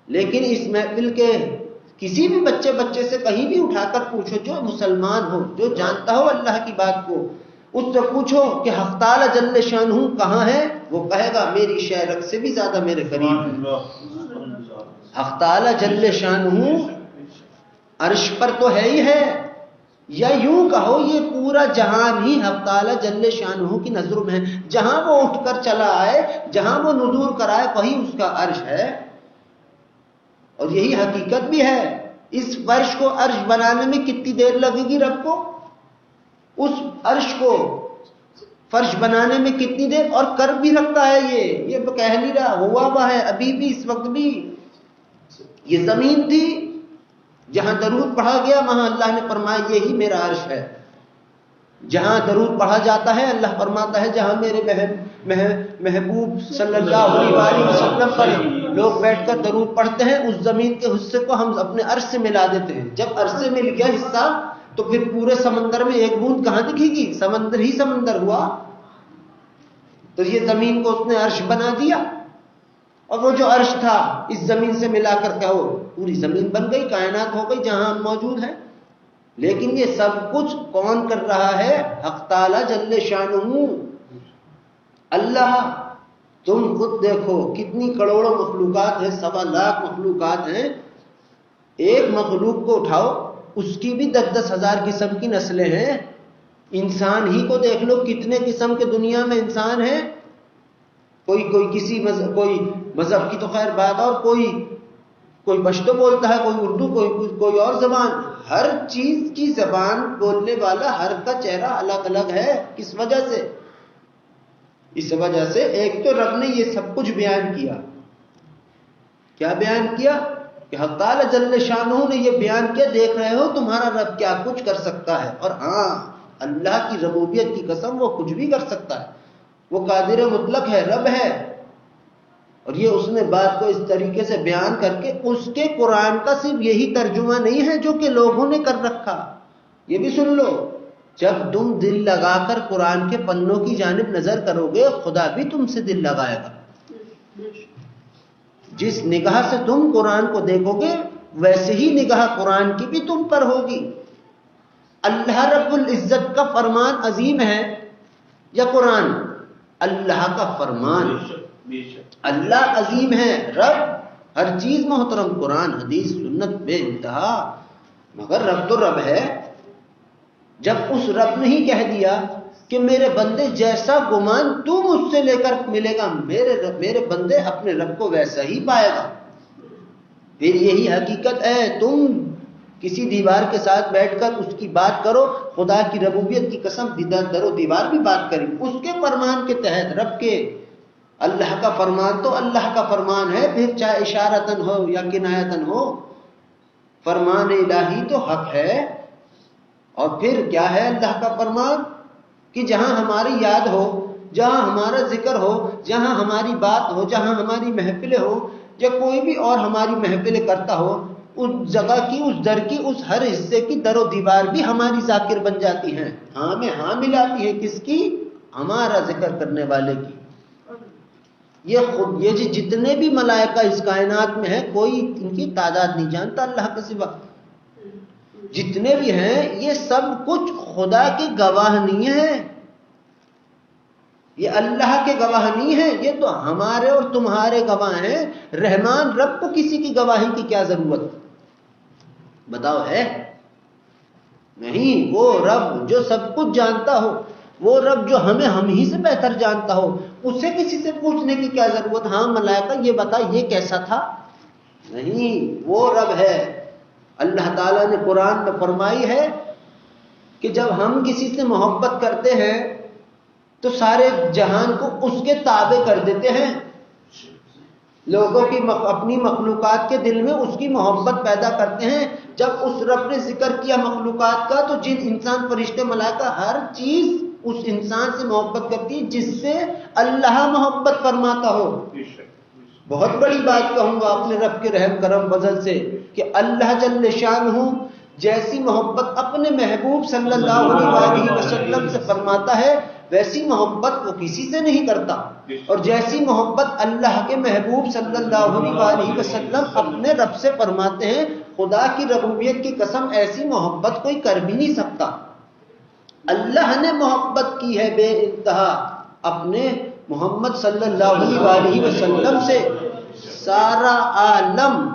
لیکن اس محفل کے کسی بھی بچے سے کہیں بھی اٹھا کر پوچھو جو مسلمان ہو، جو جانتا ہو اللہ کی بات کو، اس سے پوچھو کہ حق تعالی جل شانہ کہاں ہے، وہ کہے گا میری شہرت سے بھی زیادہ میرے قریب ہے. حق تعالی جل شانہ عرش پر تو ہے ہی ہے، یا یوں کہو یہ پورا جہان ہی حق تعالی جل شانہ کی نظروں میں ہے. جہاں وہ اٹھ کر چلا آئے، جہاں وہ نزول کرائے، وہی اس کا عرش ہے. اور یہی حقیقت بھی ہے. اس فرش کو عرش بنانے میں کتنی دیر لگے گی رب کو؟ اس عرش کو فرش بنانے میں کتنی دیر، اور کر بھی رکھتا ہے. یہ کہہ نہیں رہا، ہوا ہے ابھی بھی، اس وقت بھی. یہ زمین تھی، جہاں درود پڑھا گیا وہاں اللہ نے فرمایا یہی میرا عرش ہے. جہاں درود پڑھا جاتا ہے اللہ فرماتا ہے جہاں میرے محبوب صلی اللہ علیہ وسلم پر لوگ بیٹھ کر درود پڑھتے ہیں، اس زمین کے حصے کو ہم اپنے عرش سے ملا دیتے ہیں. جب عرش سے مل گیا حصہ تو پھر پورے سمندر میں ایک بوند کہاں دکھے گی؟ سمندر ہی سمندر ہوا. تو یہ زمین کو اس نے عرش بنا دیا، اور وہ جو عرش تھا اس زمین سے ملا کر کہو پوری زمین بن گئی، کائنات ہو گئی جہاں ہم موجود ہیں. لیکن یہ سب کچھ کون کر رہا ہے؟ حق تعالی جل شانہ اللہ. تم خود دیکھو کتنی کروڑوں مخلوقات ہیں، 1.25 لاکھ مخلوقات ہیں. ایک مخلوق کو اٹھاؤ، اس کی بھی 10-10 ہزار قسم کی نسلیں ہیں. انسان ہی کو دیکھ لو کتنے قسم کے دنیا میں انسان ہیں. کوئی کسی مذہب، کوئی مذہب کی تو خیر بات، اور کوئی کوئی پشتو بولتا ہے، کوئی اردو، کوئی اور زبان. ہر چیز کی زبان بولنے والا ہر کا چہرہ الگ الگ ہے. کس وجہ سے؟ اس وجہ سے ایک تو رب نے یہ سب کچھ بیان کیا. کیا بیان کیا؟ کہ حق تعالی جل شانہ نے یہ بیان کیا، دیکھ رہے ہو تمہارا رب کیا کچھ کر سکتا ہے. اور ہاں، اللہ کی ربوبیت کی قسم، وہ کچھ بھی کر سکتا ہے. وہ قادر مطلق ہے، رب ہے. اور یہ اس نے بات کو اس طریقے سے بیان کر کے، اس کے قرآن کا صرف یہی ترجمہ نہیں ہے جو کہ لوگوں نے کر رکھا. یہ بھی سن لو، جب تم دل لگا کر قرآن کے پنوں کی جانب نظر کرو گے، خدا بھی تم سے دل لگائے گا. جس نگاہ سے تم قرآن کو دیکھو گے، ویسے ہی نگاہ قرآن کی بھی تم پر ہوگی. اللہ رب العزت کا فرمان عظیم ہے یا قرآن؟ اللہ کا فرمان. اللہ عظیم ہے، رب ہر چیز محترم، قرآن حدیث سنت بے انتہا، مگر رب تو رب ہے. جب اس رب نے ہی کہہ دیا کہ میرے بندے جیسا گمان تو مجھ سے لے کر ملے گا، میرے بندے اپنے رب کو ویسا ہی پائے گا. پھر یہی حقیقت ہے. تم کسی دیوار کے ساتھ بیٹھ کر اس کی بات کرو، خدا کی ربوبیت کی قسم، درو دیوار بھی بات کرے اس کے فرمان کے تحت. رب کے، اللہ کا فرمان تو اللہ کا فرمان ہے، پھر چاہے اشارتن ہو یا کنایتن ہو، فرمان الہی تو حق ہے. اور پھر کیا ہے اللہ کا فرمان؟ کہ جہاں ہماری یاد ہو، جہاں ہمارا ذکر ہو، جہاں ہماری بات ہو، جہاں ہماری محفلیں ہو، یا کوئی بھی اور ہماری محفلیں کرتا ہو، اس جگہ کی، اس در کی، اس ہر حصے کی در و دیوار بھی ہماری ذاکر بن جاتی ہیں. ہاں میں ہاں ملاتی ہے. کس کی؟ ہمارا ذکر کرنے والے کی. یہ جتنے بھی ملائکہ اس کائنات میں ہیں، کوئی ان کی تعداد نہیں جانتا اللہ کے سوا. جتنے بھی ہیں یہ سب کچھ خدا کے گواہ نہیں ہیں، یہ اللہ کے گواہ نہیں ہیں، یہ تو ہمارے اور تمہارے گواہ ہیں. رحمان رب کو کسی کی گواہی کی کیا ضرورت؟ بتاؤ ہے؟ نہیں. وہ رب جو سب کچھ جانتا ہو، وہ رب جو ہمیں ہم ہی سے بہتر جانتا ہو، اسے کسی سے پوچھنے کی کیا ضرورت؟ ہاں ملائکہ یہ بتا یہ کیسا تھا؟ نہیں، وہ رب ہے. اللہ تعالیٰ نے قرآن میں فرمائی ہے کہ جب ہم کسی سے محبت کرتے ہیں تو سارے جہان کو اس کے تابع کر دیتے ہیں. لوگوں کی اپنی مخلوقات کے دل میں اس کی محبت پیدا کرتے ہیں. جب اس رب نے ذکر کیا مخلوقات کا، تو جن انسان، فرشتے، ملائکہ، ہر چیز اس انسان سے محبت کرتی ہے جس سے اللہ محبت فرماتا ہو. بہت بڑی بات کہوں گا اپنے رب کے رحم کرم فضل سے کہ اللہ جل شانہ جیسی محبت اپنے محبوب صلی اللہ علیہ وسلم سے فرماتا ہے، ویسی محبت وہ کسی سے نہیں کرتا. اور جیسی محبت اللہ کے محبوب صلی اللہ علیہ وسلم اپنے رب سے فرماتے ہیں، خدا کی ربوبیت کی قسم ایسی محبت کوئی کر بھی نہیں سکتا. اللہ نے محبت کی ہے بے انتہا اپنے محمد صلی اللہ علیہ وسلم سے. سارا عالم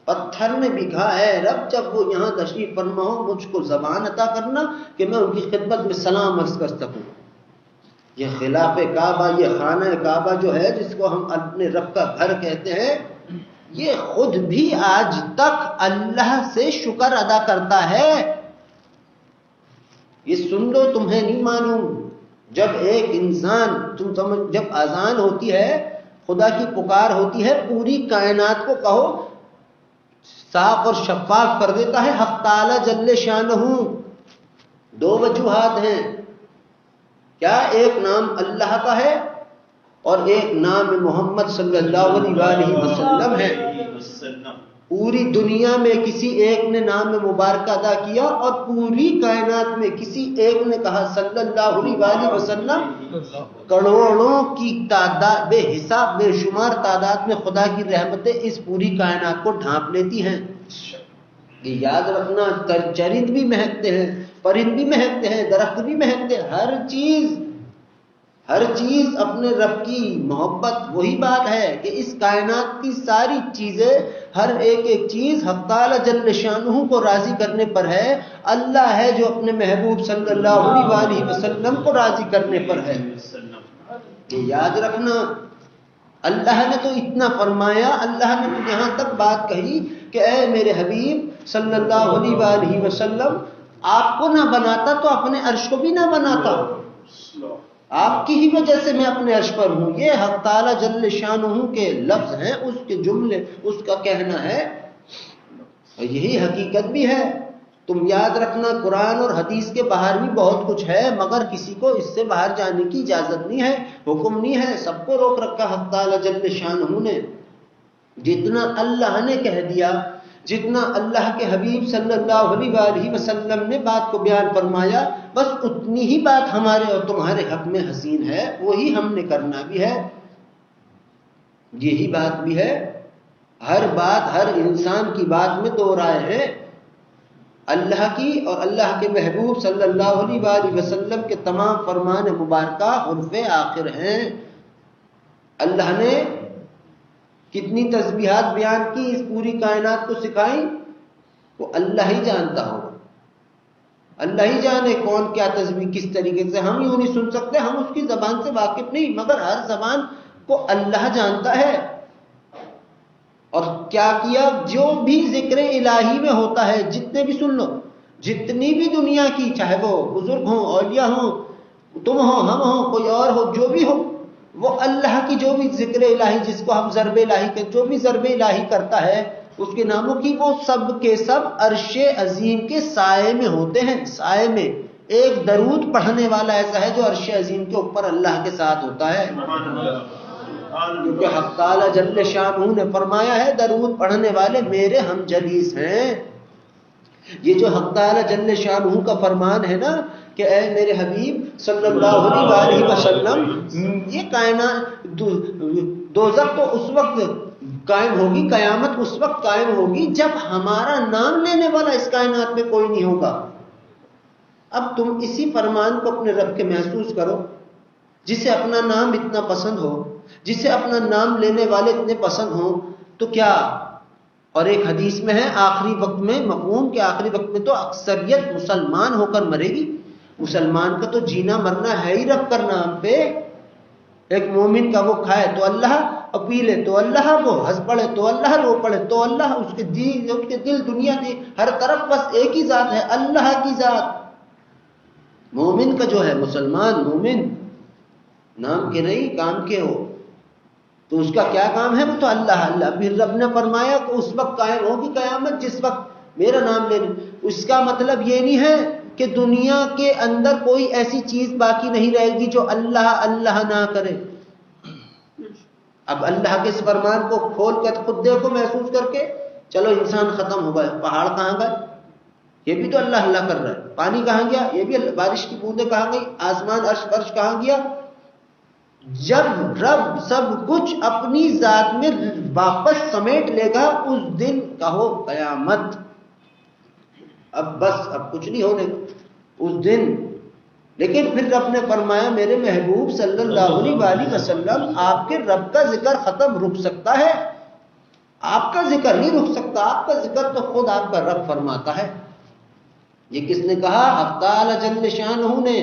پتھر میں بکھا ہے. رب جب وہ یہاں تشریف فرما ہو، مجھ کو زبان عطا کرنا کہ میں ان کی خدمت میں سلام عرض کر سکوں. یہ خلاف کعبہ، یہ خانہ کعبہ جو ہے، جس کو ہم اپنے رب کا گھر کہتے ہیں، یہ خود بھی آج تک اللہ سے شکر ادا کرتا ہے. یہ سن لو، تمہیں نہیں معلوم. جب ایک انسان، جب اذان ہوتی ہے، خدا کی پکار ہوتی ہے، پوری کائنات کو کہو صاف اور شفاف کر دیتا ہے حق تعالی جل شانہ. دو وجوہات ہیں. کیا؟ ایک نام اللہ کا ہے اور ایک نام محمد صلی اللہ علیہ وسلم ہے. پوری دنیا میں کسی ایک نے نام مبارک ادا کیا اور پوری کائنات میں کسی ایک نے کہا صلی اللہ علیہ وسلم. کروڑوں کی تعداد، بے حساب بے شمار تعداد میں خدا کی رحمتیں اس پوری کائنات کو ڈھانپ لیتی ہیں. یہ یاد رکھنا، چرند بھی مہکتے ہیں، پرند بھی مہکتے ہیں، درخت بھی مہکتے ہیں، ہر چیز اپنے رب کی محبت. وہی بات ہے کہ اس کائنات کی ساری چیزیں، ہر ایک چیز حق تعالی جل شانہ کو راضی کرنے پر ہے. اللہ ہے جو اپنے محبوب صلی اللہ علیہ وسلم کو راضی کرنے پر ہے. یہ یاد رکھنا، اللہ نے تو اتنا فرمایا، اللہ نے تو یہاں تک بات کہی کہ اے میرے حبیب صلی اللہ علیہ وآلہ وسلم، آپ کو نہ بناتا تو اپنے عرش کو بھی نہ بناتا، آپ کی ہی وجہ سے میں اپنے عرش پر ہوں۔ یہ حق تعالی جل شانہ کے لفظ ہیں، اس کے جملے، اس کا کہنا ہے، اور یہی حقیقت بھی ہے۔ تم یاد رکھنا قرآن اور حدیث کے باہر بھی بہت کچھ ہے، مگر کسی کو اس سے باہر جانے کی اجازت نہیں ہے، حکم نہیں ہے، سب کو روک رکھا حق تعالی جل شانہ نے۔ جتنا اللہ نے کہہ دیا، جتنا اللہ کے حبیب صلی اللہ علیہ وآلہ وسلم نے بات کو بیان فرمایا، بس اتنی ہی بات ہمارے اور تمہارے حق میں حسین ہے، وہی ہم نے کرنا بھی ہے۔ یہی بات بھی ہے، ہر بات، ہر انسان کی بات میں دو رائے ہیں، اللہ کی اور اللہ کے محبوب صلی اللہ علیہ وآلہ وسلم کے تمام فرمان مبارکہ حرف آخر ہیں۔ اللہ نے کتنی تسبیحات بیان کی، اس پوری کائنات کو سکھائی، وہ اللہ ہی جانتا ہوگا، اللہ ہی جانے کون کیا تسبیح کس طریقے سے، ہم یوں نہیں سن سکتے، ہم اس کی زبان سے واقف نہیں، مگر ہر زبان کو اللہ جانتا ہے۔ اور کیا کیا، جو بھی ذکر الہی میں ہوتا ہے، جتنے بھی سن لو، جتنی بھی دنیا کی، چاہے وہ بزرگ ہوں، اولیاء ہوں، تم ہو، ہم ہو، کوئی اور ہو، جو بھی ہو، وہ اللہ کی جو بھی ذکر الہی، جس کو ہم ضرب الہی کے، جو بھی ضرب الہی کرتا ہے اس کے ناموں کی، وہ سب کے سب عرش عظیم کے سائے میں ہوتے ہیں، سائے میں۔ ایک درود پڑھنے والا ایسا ہے جو عرش عظیم کے اوپر اللہ کے ساتھ ہوتا ہے، کیونکہ حق تعالی جل شانہ نے فرمایا ہے درود پڑھنے والے میرے ہم جلیس ہیں۔ یہ جو حق تعالی جل شانہ کا فرمان ہے نا کہ اے میرے حبیب صلی اللہ علیہ وآلہ وسلم، یہ کائنات، دوزخ تو اس وقت قائم ہوگی، قیامت اس وقت قائم ہوگی جب ہمارا نام لینے والا اس کائنات میں کوئی نہیں ہوگا۔ اب تم اسی فرمان کو اپنے رب کے محسوس کرو، جسے اپنا نام اتنا پسند ہو، جسے اپنا نام لینے والے اتنے پسند ہوں، تو کیا؟ اور ایک حدیث میں ہے آخری وقت میں، مفہوم کہ آخری وقت میں تو اکثریت مسلمان ہو کر مرے گی۔ مسلمان کا تو جینا مرنا ہے ہی رب کا نام پہ۔ ایک مومن کا وہ کھائے تو اللہ، اور پی لے تو اللہ، وہ ہنس پڑے تو اللہ، رو پڑے تو اللہ، اس کے دل دنیا دی ہر طرف بس ایک ہی ذات ہے، اللہ کی ذات۔ مومن کا جو ہے، مسلمان مومن، نام کے نہیں کام کے ہو، تو اس کا کیا کام ہے؟ وہ تو اللہ اللہ۔ پھر رب نے فرمایا کہ اس وقت قائم ہوگی قیامت جس وقت میرا نام لینے۔ اس کا مطلب یہ نہیں ہے کہ دنیا کے اندر کوئی ایسی چیز باقی نہیں رہے گی جو اللہ اللہ نہ کرے۔ اب اللہ کے اس فرمان کو کھول کر خود دیکھو، محسوس کر کے چلو، انسان ختم ہو گئے، پہاڑ کہاں گئے؟ یہ بھی تو اللہ اللہ کر رہا ہے۔ پانی کہاں گیا؟ یہ بھی بارش کی بوندیں کہاں گئی؟ آسمان عرش فرش کہاں گیا؟ جب رب سب کچھ اپنی ذات میں واپس سمیٹ لے گا، اس دن کہو قیامت، اب بس اب کچھ نہیں ہونے اس دن۔ لیکن پھر رب نے فرمایا میرے محبوب صلی اللہ علیہ وآلہ وسلم، آپ کے رب کا ذکر ختم رک سکتا ہے، آپ کا ذکر نہیں رک سکتا، آپ کا ذکر تو خود آپ کا رب فرماتا ہے۔ یہ کس نے کہا؟ حق تعالی جل شانہ نے۔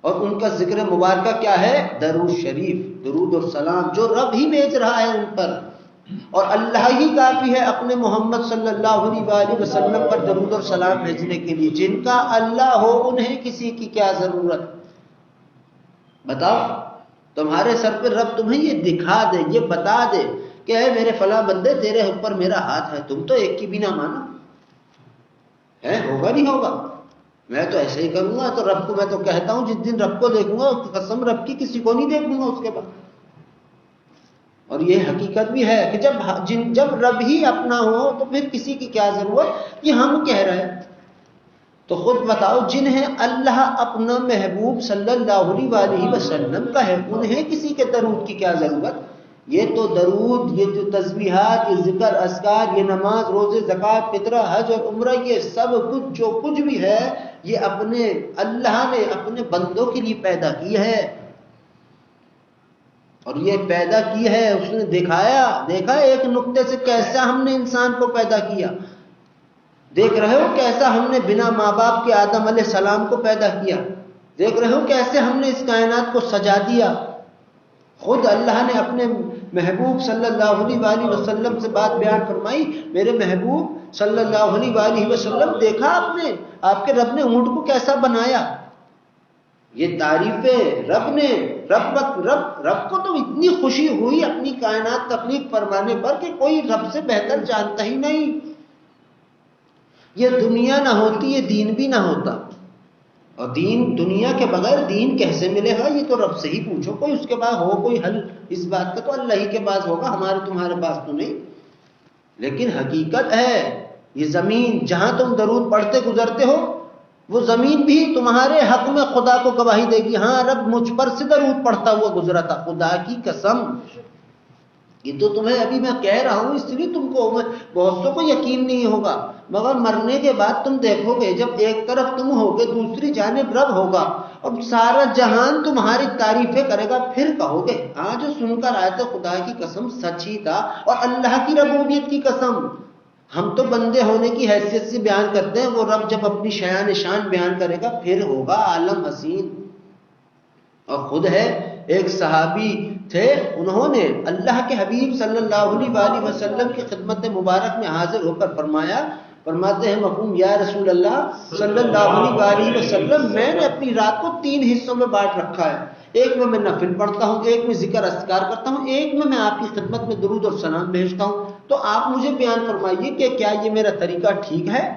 اور ان کا ذکر مبارکہ کیا ہے؟ درود شریف، درود اور سلام، جو رب ہی بھیج رہا ہے ان پر، اور اللہ ہی کافی ہے اپنے محمد صلی اللہ علیہ وآلہ وسلم پر درود اور سلام بھیجنے کے لیے۔ جن کا اللہ ہو انہیں کسی کی کیا ضرورت؟ بتاؤ، تمہارے سر پہ رب تمہیں یہ دکھا دے، یہ بتا دے کہ اے میرے فلاں بندے، تیرے اوپر میرا ہاتھ ہے، تم تو ایک کی بھی نہ مانو ہے، ہوگا نہیں ہوگا، میں تو ایسے ہی کروں گا۔ تو رب کو میں تو کہتا ہوں جس دن رب کو دیکھوں گا، قسم رب کی کسی کو نہیں دیکھوں گا اس کے بعد۔ اور یہ حقیقت بھی ہے کہ جب رب ہی اپنا ہو تو پھر کسی کی کیا ضرورت؟ یہ ہم کہہ رہے ہیں تو خود بتاؤ، جنہیں اللہ اپنا محبوب صلی اللہ علیہ وآلہ وسلم کا ہے، انہیں کسی کے درود کی کیا ضرورت؟ یہ تو درود، یہ جو تسبیحات، یہ ذکر اذکار، یہ نماز، روزے، زکوٰۃ، فطرہ، حج اور عمرہ، یہ سب کچھ جو کچھ بھی ہے، یہ اپنے اللہ نے اپنے بندوں کے لیے پیدا کی ہے۔ اور یہ پیدا کی ہے، اس نے دیکھا ایک نقطے سے کیسا ہم نے انسان کو پیدا کیا۔ دیکھ رہے ہو کیسا ہم نے بنا ماں باپ کے آدم علیہ السلام کو پیدا کیا۔ دیکھ رہے ہو کیسے ہم نے اس کائنات کو سجا دیا۔ خود اللہ نے اپنے محبوب صلی اللہ علیہ وآلہ وسلم سے بات بیان فرمائی، میرے محبوب صلی اللہ علیہ وآلہ وسلم دیکھا آپ نے، آپ کے رب نے اونٹ کو کیسا بنایا؟ یہ تعریفیں رب نے، رب کو تو اتنی خوشی ہوئی اپنی کائنات تخلیق فرمانے پر کہ کوئی رب سے بہتر جانتا ہی نہیں۔ یہ دنیا نہ ہوتی یہ دین بھی نہ ہوتا، اور دنیا کے بغیر دین کیسے ملے گا؟ یہ تو رب سے ہی پوچھو، کوئی اس کے بعد ہو کوئی حل اس بات کا تو اللہ ہی کے پاس ہوگا، ہمارے تمہارے پاس تو نہیں۔ لیکن حقیقت ہے یہ زمین جہاں تم درود پڑھتے گزرتے ہو، وہ زمین بھی تمہارے حق میں خدا کو گواہی دے گی، ہاں رب مجھ پر سے درود پڑھتا ہوا گزرا تھا، خدا کی قسم۔ یہ تو تمہیں ابھی میں کہہ رہا ہوں، اس لیے تم کو بہت سو کو یقین نہیں ہوگا، مگر مرنے کے بعد تم دیکھو گے جب ایک طرف تم ہوگے دوسری جانب رب ہوگا اور سارا جہان تمہاری تعریفیں کرے گا، پھر کہو گے ہاں جو سن کر آئے تھے خدا کی قسم سچ ہی تھا، اور اللہ کی ربوبیت کی قسم ہم تو بندے ہونے کی حیثیت سے بیان کرتے ہیں، وہ رب جب اپنی شان شان بیان کرے گا پھر ہوگا عالم حسین۔ اور خود ہے ایک صحابی تھے، انہوں نے اللہ کے حبیب صلی اللہ علیہ وآلہ وسلم کی خدمت مبارک میں حاضر ہو کر فرماتے ہیں مفہوم یا رسول اللہ صلی اللہ علیہ وآلہ وسلم، میں نے اپنی رات کو 3 حصوں میں بانٹ رکھا ہے، ایک میں نفل پڑھتا ہوں، ایک میں ذکر اذکار کرتا ہوں، ایک میں آپ کی خدمت میں درود اور سلام بھیجتا ہوں، تو آپ مجھے بیان فرمائیے کہ کیا یہ میرا طریقہ ٹھیک ہے؟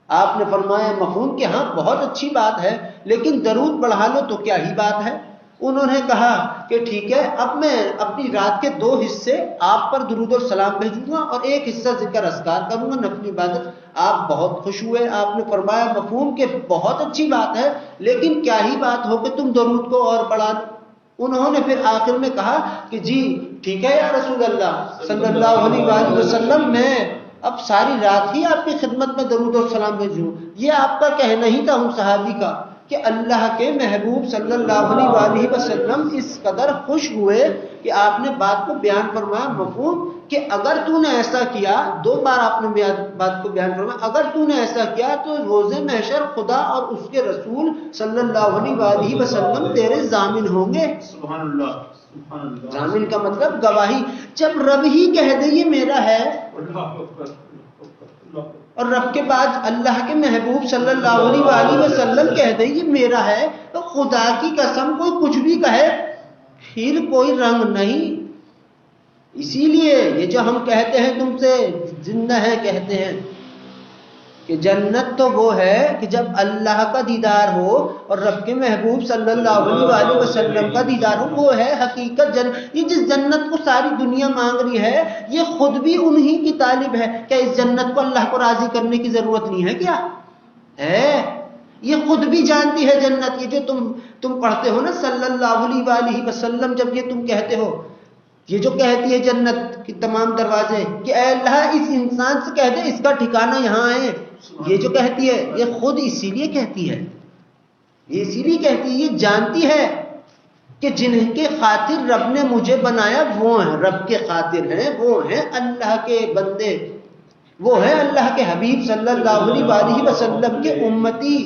آپ نے فرمایا مفہوم کہ ہاں بہت اچھی بات ہے، لیکن درود بڑھا لو تو کیا ہی بات ہے؟ انہوں نے کہا کہ ٹھیک ہے، اب میں اپنی رات کے 2 حصے آپ پر درود اور سلام بھیجوں گا اور ایک حصہ ذکر اذکار کروں گا، نفلی عبادت۔ آپ بہت خوش ہوئے، آپ نے فرمایا مفہوم کہ بہت اچھی بات ہے، لیکن کیا ہی بات ہو کہ تم درود کو اور بڑھا دو۔ انہوں نے پھر آخر میں کہا کہ جی ٹھیک ہے یا رسول اللہ صلی اللہ علیہ وآلہ وسلم، میں اب ساری رات ہی آپ کی خدمت میں درود اور سلام بھیجوں۔ یہ آپ کا کہنا ہی تھا ان صحابی کا کہ اللہ کے محبوب صلی اللہ علیہ وآلہ وسلم اس قدر خوش ہوئے کہ آپ نے بات کو بیان فرمایا مفہوم کہ اگر تو نے ایسا کیا، 2 بار آپ نے بات کو بیان فرمایا، اگر تو نے ایسا کیا تو روز محشر خدا اور اس کے رسول صلی اللہ علیہ وآلہ وسلم تیرے ضامن ہوں گے۔ سبحان اللہ، سبحان اللہ۔ ضامن کا مطلب گواہی، جب رب ہی کہہ دے یہ میرا ہے، اور رب کے بعد اللہ کے محبوب صلی اللہ علیہ وآلہ وسلم کہہ دے یہ میرا ہے، تو خدا کی قسم کوئی کچھ بھی کہے پھر کوئی رنگ نہیں۔ اسی لیے یہ جو ہم کہتے ہیں تم سے زندہ ہے، کہتے ہیں کہ جنت تو وہ ہے کہ جب اللہ کا دیدار ہو اور رب کے محبوب صلی اللہ علیہ وآلہ وسلم کا دیدار ہو، وہ ہے حقیقت جنت۔ یہ جس جنت کو ساری دنیا مانگ رہی ہے یہ خود بھی انہی کی طالب ہے، کیا اس جنت کو اللہ کو راضی کرنے کی ضرورت نہیں ہے؟ کیا ہے؟ یہ خود بھی جانتی ہے جنت۔ یہ جو تم پڑھتے ہو نا صلی اللہ علیہ وآلہ وسلم، جب یہ تم کہتے ہو، یہ جو کہتی ہے جنت کی تمام دروازے کہ اے اللہ اس انسان سے کہہ دے اس کا ٹھکانہ یہاں ہے، یہ جو کہتی ہے یہ خود اسی لیے کہتی ہے، یہ اسی لیے کہتی ہے، یہ جانتی ہے کہ جن کے خاطر رب نے مجھے بنایا وہ ہیں رب کے خاطر ہیں، وہ ہیں اللہ کے بندے، وہ ہیں اللہ کے حبیب صلی اللہ علیہ وآلہ وسلم کے امتی،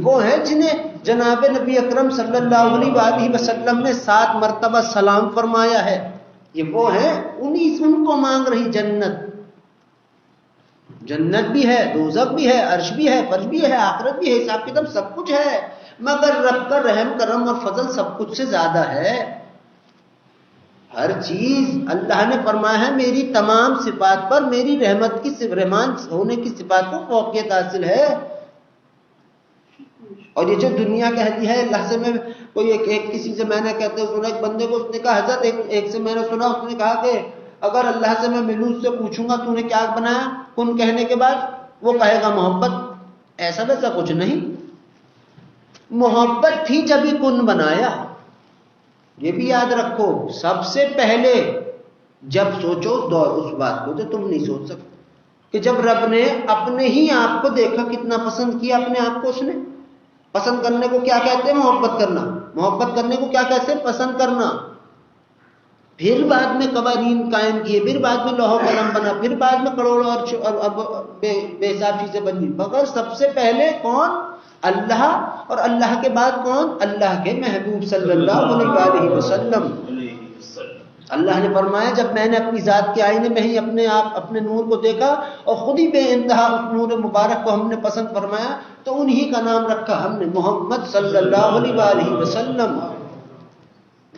وہ ہیں جنہیں جناب نبی اکرم صلی اللہ علیہ وآلہ وسلم نے 7 مرتبہ سلام فرمایا ہے، یہ وہ ہیں، ان کو مانگ رہی جنت۔ جنت بھی ہے، دوزخ بھی ہے، عرش بھی ہے، فرش بھی ہے، آخرت بھی ہے، حساب کتاب سب کچھ ہے، مگر رب کا رحم کرم اور فضل سب کچھ سے زیادہ ہے۔ ہر چیز اللہ نے فرمایا ہے میری تمام صفات پر میری رحمت کی رحمان ہونے کی صفات کو فوقیت حاصل ہے۔ اور یہ جو دنیا کہتی ہے اللہ سے، میں کوئی ایک کسی سے میں نے کہتے سنا، ایک بندے کو اس نے کہا حضرت ایک سے میں نے سنا، اس نے کہا کہ اگر اللہ سے میں ملوں اس سے پوچھوں گا تو نے کیا بنایا، کن کہنے کے بعد وہ کہے گا محبت، ایسا ویسا کچھ نہیں، محبت تھی جب ہی کن بنایا۔ یہ بھی یاد رکھو، سب سے پہلے جب سوچو اس بات کو تو تم نہیں سوچ سکتے کہ جب رب نے اپنے ہی آپ کو دیکھا کتنا پسند کیا اپنے آپ کو، اس نے پسند کرنے کو کیا کہتے ہیں؟ محبت کرنا۔ محبت کرنے کو کیا کہتے ہیں؟ پسند کرنا۔ پھر بعد میں قوانین قائم کیے، پھر بعد میں لوح و قلم بنا، پھر بعد میں کروڑوں اور بے حساب چیزیں بنی، مگر سب سے پہلے کون؟ اللہ، اور اللہ کے بعد کون؟ اللہ کے محبوب صلی اللہ علیہ وسلم۔ اللہ نے فرمایا جب میں نے اپنی ذات کے آئینے میں ہی اپنے نور کو دیکھا اور خود ہی بے انتہا اس نور مبارک کو ہم نے پسند فرمایا تو انہی کا نام رکھا ہم نے محمد صلی اللہ علیہ وآلہ وسلم۔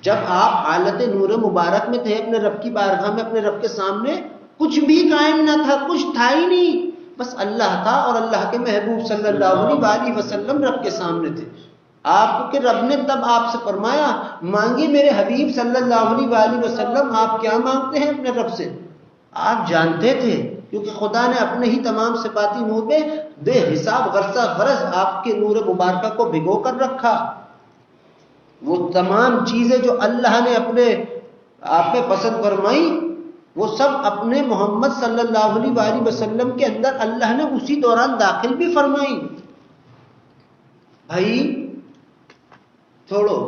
جب آپ حالت نور مبارک میں تھے اپنے رب کی بارگاہ میں، اپنے رب کے سامنے کچھ بھی قائم نہ تھا، کچھ تھا ہی نہیں، بس اللہ تھا اور اللہ کے محبوب صلی اللہ علیہ وآلہ وسلم رب کے سامنے تھے۔ آپ کے رب نے تب آپ سے فرمایا مانگی میرے حبیب صلی اللہ علیہ وآلہ وسلم، آپ کیا مانگتے ہیں اپنے رب سے؟ آپ جانتے تھے کیونکہ خدا نے اپنے ہی تمام صفاتی نور میں بے حساب غرض آپ کے نور مبارکہ کو بھگو کر رکھا۔ وہ تمام چیزیں جو اللہ نے آپ پہ پسند فرمائی وہ سب اپنے محمد صلی اللہ علیہ وآلہ وسلم کے اندر اللہ نے اسی دوران داخل بھی فرمائی۔ بھائی چھوڑو،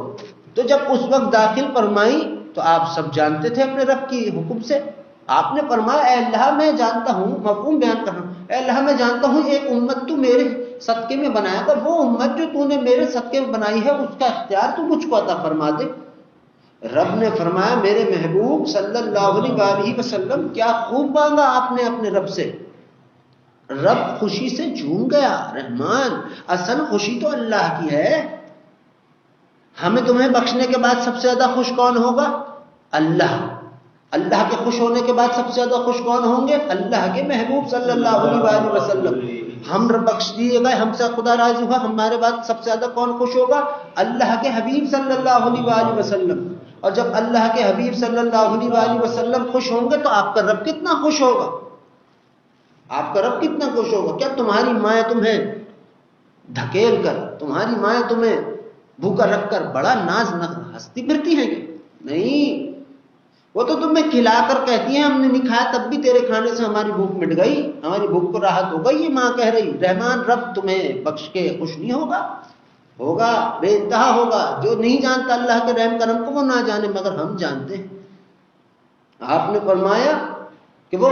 تو جب اس وقت داخل فرمائی تو آپ سب جانتے تھے اپنے رب کی حکم سے۔ آپ نے فرمایا اے اللہ میں جانتا ہوں، مفہوم بیان کر رہا ہوں، اے اللہ میں جانتا ہوں ایک امت تو میرے صدقے میں بنایا تھا، وہ امت جو تو نے میرے صدقے میں بنائی ہے اس کا اختیار تو مجھ کو عطا فرما دے۔ رب نے فرمایا میرے محبوب صلی اللہ علیہ وآلہ وسلم کیا خوب مانگا آپ نے اپنے رب سے۔ رب خوشی سے جھوم گیا۔ رحمان، اصل خوشی تو اللہ کی ہے۔ ہمیں تمہیں بخشنے کے بعد سب سے زیادہ خوش کون ہوگا؟ اللہ۔ اللہ کے خوش ہونے کے بعد سب سے زیادہ خوش کون ہوں گے؟ اللہ کے محبوب صلی اللہ علیہ وآلہ وسلم۔ ہم بخش دیے گئے، ہم سے خدا راضی ہوا، ہمارے بعد سب سے زیادہ کون خوش ہوگا؟ اللہ کے حبیب صلی اللہ علیہ وآلہ وسلم۔ اور جب اللہ کے حبیب صلی اللہ علیہ وآلہ وسلم خوش ہوں گے تو آپ کا رب کتنا خوش ہوگا؟ آپ کا رب کتنا خوش ہوگا؟ کیا تمہاری مائیں تمہیں دھکیل کر، تمہاری مائیں تمہیں بھوکا رکھ کر بڑا ناز ہنستی پھرتی ہیں کہ نہیں؟ وہ تو تمہیں کھلا کر کہتی ہیں ہم نے نہیں کھایا تب بھی تیرے کھانے سے ہماری بھوک مٹ گئی، ہماری بھوک کو راحت ہو گئی، یہ ماں کہہ رہی۔ رحمان رب تمہیں بخش کے خوش نہیں ہوگا؟ ہوگا، بے انتہا ہوگا۔ جو نہیں جانتا اللہ کے رحم کرم کو وہ نہ جانے، مگر ہم جانتے ہیں۔ آپ نے فرمایا کہ وہ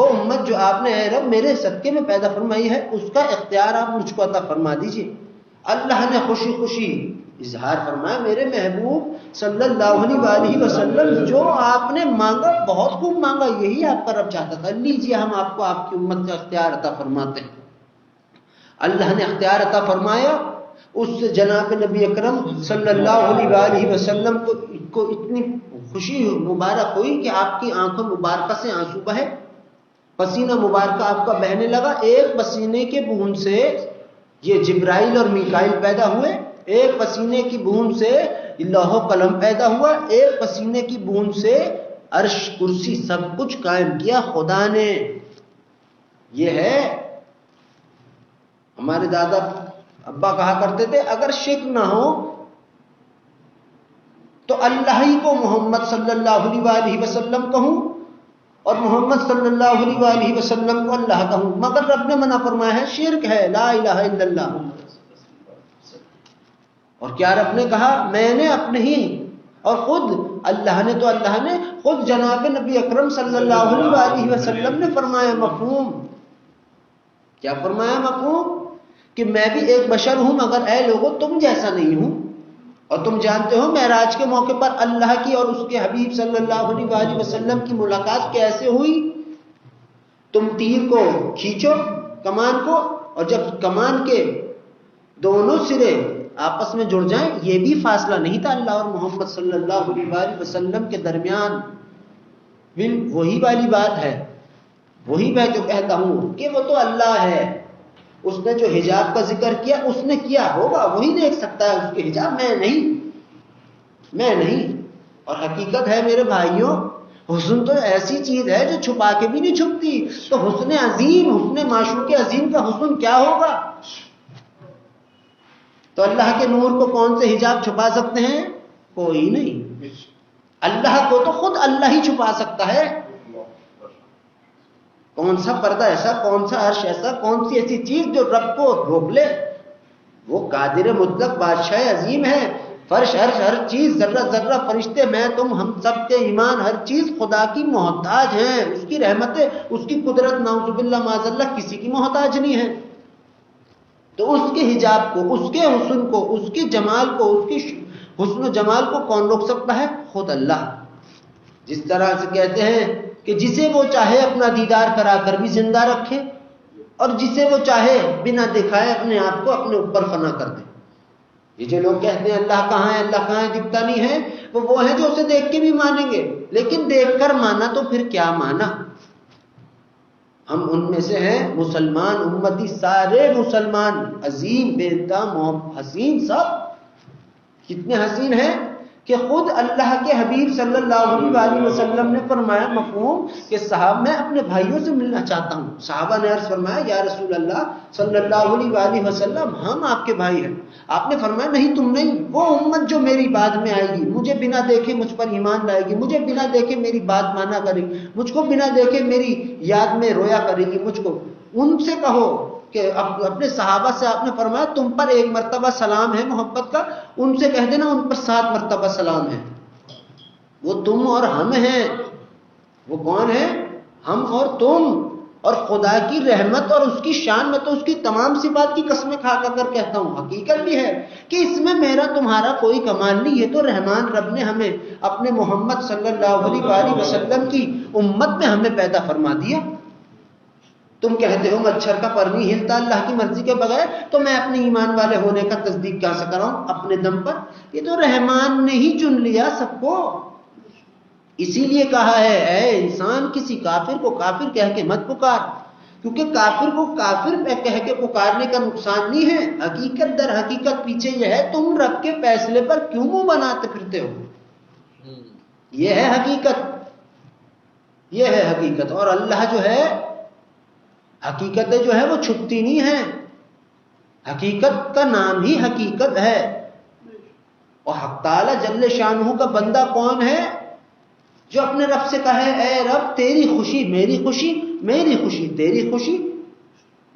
امت جو آپ نے اے رب میرے صدقے میں پیدا فرمائی ہے اس کا اختیار آپ مجھ کو عطا فرما دیجیے۔ اللہ نے خوشی خوشی اظہار فرمایا میرے محبوب صلی اللہ علیہ وآلہ وسلم جو آپ نے مانگا بہت خوب مانگا، یہی آپ کا رب چاہتا تھا، لیجیے ہم آپ کو آپ کی امت کا اختیار عطا فرماتے ہیں۔ اللہ نے اختیار عطا فرمایا، اس سے جناب نبی اکرم صلی اللہ علیہ وآلہ وسلم کو اتنی خوشی مبارک ہوئی کہ آپ کی آنکھوں مبارکہ سے آنسو بہے، پسینہ مبارکہ آپ کا بہنے لگا۔ ایک پسینے کے بوند سے یہ جبرائیل اور میکائیل پیدا ہوئے، ایک پسینے کی بوند سے لوح و قلم پیدا ہوا، ایک پسینے کی بوند سے عرش کرسی سب کچھ قائم کیا خدا نے۔ یہ ہے ہمارے دادا ابا کہا کرتے تھے اگر شرک نہ ہو تو اللہ ہی کو محمد صلی اللہ علیہ وآلہ وسلم کہوں اور محمد صلی اللہ علیہ وآلہ وسلم کو اللہ کہوں، مگر رب نے منع فرمایا ہے شرک ہے، لا الہ الا اللہ۔ اور کیا رب نے کہا میں نے اپنے ہی اور خود اللہ نے خود جناب نبی اکرم صلی اللہ علیہ وآلہ وسلم نے فرمایا مفہوم، کیا فرمایا مفہوم؟ کہ میں بھی ایک بشر ہوں مگر اے لوگوں تم جیسا نہیں ہوں۔ اور تم جانتے ہو معراج کے موقع پر اللہ کی اور اس کے حبیب صلی اللہ علیہ وآلہ وسلم کی ملاقات کیسے ہوئی؟ تم تیر کو کھینچو کمان کو، اور جب کمان کے دونوں سرے آپس میں جڑ جائیں، یہ بھی فاصلہ نہیں تھا اللہ اور محمد صلی اللہ علیہ وآلہ وسلم کے درمیان۔ وہی والی بات ہے، وہی میں جو کہتا ہوں کہ وہ تو اللہ ہے، اس نے جو حجاب کا ذکر کیا اس نے کیا ہوگا، وہی دیکھ سکتا ہے اس کے حجاب، میں نہیں۔ اور حقیقت ہے میرے بھائیوں، حسن تو ایسی چیز ہے جو چھپا کے بھی نہیں چھپتی، تو حسن عظیم، حسن معشوق عظیم کا حسن کیا ہوگا؟ تو اللہ کے نور کو کون سے حجاب چھپا سکتے ہیں؟ کوئی نہیں۔ اللہ کو تو خود اللہ ہی چھپا سکتا ہے۔ کون سا پردہ ایسا، کون سا عرش ایسا، کون سی ایسی چیز جو رب کو روک لے؟ وہ قادر مطلق بادشاہ عظیم ہے۔ فرش عرش ہر چیز، ذرہ ذرہ، فرشتے، میں تم، ہم سب کے ایمان، ہر چیز خدا کی محتاج ہیں، اس کی رحمتیں، اس کی قدرت نعوذ باللہ معاذ اللہ کسی کی محتاج نہیں ہے۔ تو اس کے حجاب کو، اس کے حسن کو، اس کے جمال کو، اس کی حسن و جمال کو کون روک سکتا ہے؟ خود اللہ. جس طرح سے کہتے ہیں کہ جسے وہ چاہے اپنا دیدار کرا کر بھی زندہ رکھے اور جسے وہ چاہے بنا دکھائے اپنے آپ کو اپنے اوپر فنا کر دے. یہ جو لوگ کہتے ہیں اللہ کہاں ہے اللہ کہاں ہے دکھتا نہیں ہے، وہ ہیں جو اسے دیکھ کے بھی مانیں گے، لیکن دیکھ کر مانا تو پھر کیا مانا. ہم ان میں سے ہیں مسلمان امتی، سارے مسلمان عظیم بے انتہا حسین، سب کتنے حسین ہیں کہ خود اللہ کے حبیب صلی اللہ علیہ وسلم نے فرمایا مفہوم کہ صاحب میں اپنے بھائیوں سے ملنا چاہتا ہوں. صحابہ نے عرض فرمایا یا رسول اللہ صلی اللہ علیہ وسلم ہم آپ کے بھائی ہیں. آپ نے فرمایا نہیں تم نہیں، وہ امت جو میری بعد میں آئے گی، مجھے بنا دیکھے مجھ پر ایمان لائے گی، مجھے بنا دیکھے میری بات مانا کرے گی، مجھ کو بنا دیکھے میری یاد میں رویا کرے گی، مجھ کو ان سے کہو کہ اپنے صحابہ سے آپ نے فرمایا تم پر 1 مرتبہ سلام ہے محبت کا، ان سے کہہ دینا ان پر 7 مرتبہ سلام ہے. وہ تم اور ہم ہیں. وہ کون ہے؟ ہم اور تم. اور خدا کی رحمت اور اس کی شان، میں تو اس کی تمام صفات کی قسمیں کھا کر کہتا ہوں، حقیقت بھی ہے کہ اس میں میرا تمہارا کوئی کمال نہیں. یہ تو رحمان رب نے ہمیں اپنے محمد صلی اللہ علیہ وسلم کی امت میں ہمیں پیدا فرما دیا. تم کہتے ہو مچھر کا پر نہیں ہلتا اللہ کی مرضی کے بغیر، تو میں اپنے ایمان والے ہونے کا تصدیق کیا سے کراؤں اپنے دم پر؟ یہ تو رحمان نے ہی چن لیا سب کو. اسی لیے کہا ہے اے انسان کسی کافر کو کافر کہہ کے مت پکار، کیونکہ کافر کو کافر کہہ کے پکارنے کا نقصان نہیں ہے، حقیقت در حقیقت پیچھے یہ ہے تم رب کے فیصلے پر کیوں منہ بناتے پھرتے ہو. یہ ہے حقیقت، یہ ہے حقیقت. اور اللہ جو ہے حقیقتیں جو ہے وہ چھپتی نہیں ہیں، حقیقت کا نام ہی حقیقت ہے. اور حق تعالی جل شانہ کا بندہ کون ہے جو اپنے رب سے کہے اے رب تیری خوشی میری خوشی، میری خوشی تیری خوشی،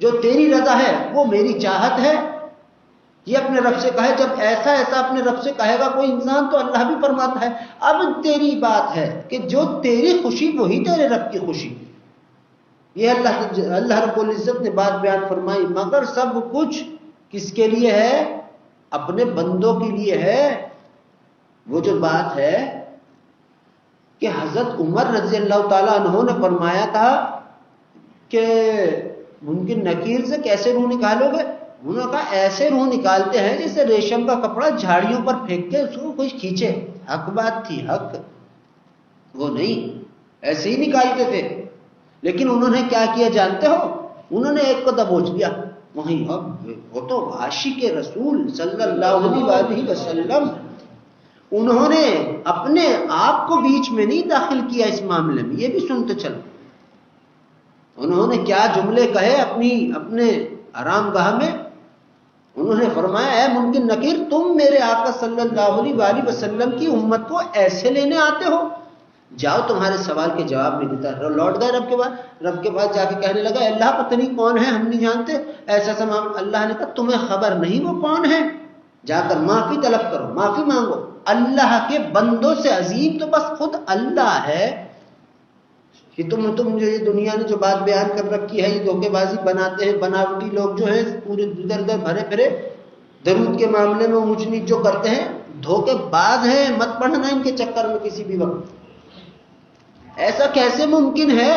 جو تیری رضا ہے وہ میری چاہت ہے. یہ اپنے رب سے کہے. جب ایسا اپنے رب سے کہے گا کوئی انسان تو اللہ بھی فرماتا ہے اب تیری بات ہے کہ جو تیری خوشی وہی تیرے رب کی خوشی. یہ اللہ رب العزت نے بات بیان فرمائی، مگر سب کچھ کس کے لیے ہے؟ اپنے بندوں کے لیے ہے. وہ جو بات ہے کہ حضرت عمر رضی اللہ تعالیٰ عنہ نے فرمایا تھا کہ ممکن نکیر سے کیسے روح نکالو گے؟ انہوں نے کہا ایسے روح نکالتے ہیں جیسے ریشم کا کپڑا جھاڑیوں پر پھینک کے اس کو کوئی کھینچے. حق بات تھی، حق وہ نہیں ایسے ہی نکالتے تھے. لیکن انہوں نے کیا کیا جانتے ہو؟ انہوں نے ایک کو دبوچ لیا وہیں. اب وہ تو عاشق رسول صلی اللہ علیہ وسلم، انہوں نے اپنے آپ کو بیچ میں نہیں داخل کیا اس معاملے میں. یہ بھی سنتے چلو انہوں نے کیا جملے کہے اپنے آرام گاہ میں. انہوں نے فرمایا اے ممکن نکیر تم میرے آقا صلی اللہ علیہ وسلم کی امت کو ایسے لینے آتے ہو؟ جاؤ تمہارے سوال کے جواب میں دیتا. لوٹ گئے رب کے پاس جا کے کہنے لگا اللہ پتہ نہیں کون ہے، ہم نہیں جانتے ایسا سا. اللہ نے کہا تمہیں خبر نہیں وہ کون ہے؟ جا کر معافی طلب کرو، معافی مانگو. اللہ کے بندوں سے عظیم تو بس خود اللہ ہے. کہ تم جو یہ دنیا نے جو بات بیان کر رکھی ہے، یہ دھوکے بازی بناتے ہیں، بناوٹی لوگ جو ہیں پورے ادھر ادھر بھرے پھرے درود کے معاملے میں اونچ نیچ جو کرتے ہیں، دھوکے باز ہیں. مت پڑھنا ان کے چکر میں کسی بھی وقت. ایسا کیسے ممکن ہے؟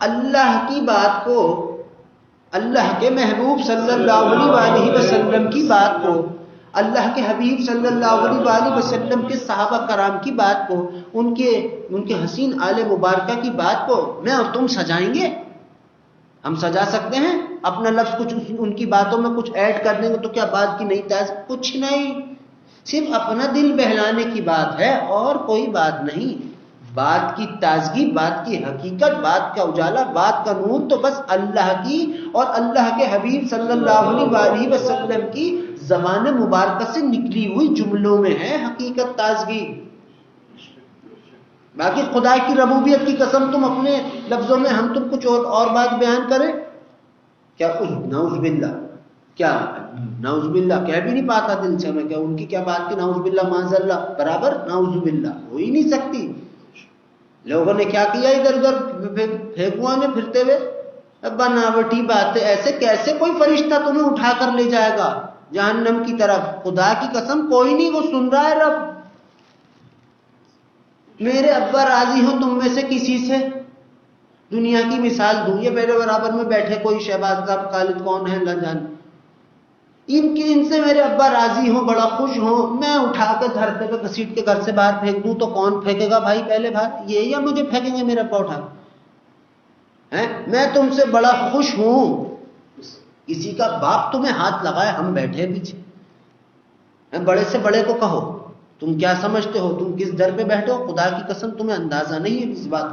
اللہ کی بات کو، اللہ کے محبوب صلی اللہ علیہ وسلم کی بات کو، اللہ کے حبیب صلی اللہ علیہ وسلم کے صحابہ کرام کی بات کو، ان کے حسین آل مبارکہ کی بات کو میں اور تم سجائیں گے؟ ہم سجا سکتے ہیں؟ اپنا لفظ کچھ ان کی باتوں میں کچھ ایڈ کر دیں گے تو کیا بات کی نہیں تاز؟ کچھ نہیں، صرف اپنا دل بہلانے کی بات ہے اور کوئی بات نہیں. بات کی تازگی، بات کی حقیقت، بات کا اجالا، بات کا نور تو بس اللہ کی اور اللہ کے حبیب صلی اللہ علیہ وسلم کی زبان مبارکہ سے نکلی ہوئی جملوں میں ہے حقیقت، تازگی. باقی خدا کی ربوبیت کی قسم تم اپنے لفظوں میں ہم تم کچھ اور بات بیان کریں کیا؟ نعوذ باللہ، کیا نعوذ باللہ کہہ بھی نہیں پاتا دل سے میں، کیا ان کی کیا بات کی نعوذ باللہ معاذ اللہ برابر نعوذ باللہ ہو ہی نہیں سکتی. لوگوں نے کیا کیا ادھر ادھر پھینکوا میں پھرتے ہوئے بناوٹی باتیں. ایسے کیسے کوئی فرشتہ تمہیں اٹھا کر لے جائے گا؟ جہنم کی طرف. خدا کی قسم کوئی نہیں، وہ سن رہا ہے رب. میرے ابا راضی ہوں تم میں سے کسی سے؟ دنیا کی مثال دوں، یہ میرے برابر میں بیٹھے کوئی شہباز صاحب، خالد کون ہے اللہ جانے، ان سے میرے ابا راضی ہوں، بڑا خوش ہوں، میں اٹھا کے دھرتے پہ گھسیٹ کے گھر سے باہر پھینک دوں تو کون پھینکے گا بھائی پہلے باہر؟ یہ یا مجھے پھینکیں گے میرے ابا اٹھا؟ میں تم سے بڑا خوش ہوں، کسی کا باپ تمہیں ہاتھ لگائے، ہم بیٹھے پیچھے. بڑے سے بڑے کو کہو تم کیا سمجھتے ہو، تم کس در پہ بیٹھے ہو؟ خدا کی قسم تمہیں اندازہ نہیں ہے اس بات.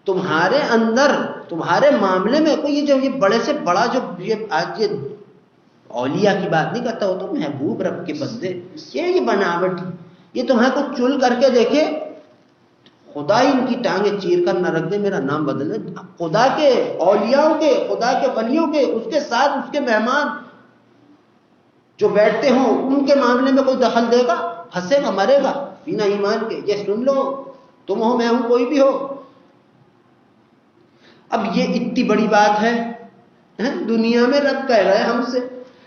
تمہارے اندر، تمہارے معاملے میں کوئی یہ بڑے سے بڑا جو آج یہ اولیاء کی بات نہیں کرتا، وہ تو محبوب رب کے بندے، یہ بناوٹی، یہ تمہیں کچھ چل کر کے دیکھے، خدا ان کی ٹانگیں چیر کر نہ رکھ دے، میرا نام بدل دے. خدا کے اولیاءوں کے، خدا کے ولیوں کے، اس کے ساتھ اس کے مہمان جو بیٹھتے ہوں، ان کے معاملے میں کوئی دخل دے گا؟ پھنسے گا، مرے گا بنا ایمان کے. یہ سن لو، تم ہو، میں ہوں، کوئی بھی ہو. اب یہ اتنی بڑی بات ہے دنیا میں رب کہہ رہا ہے ہم سے،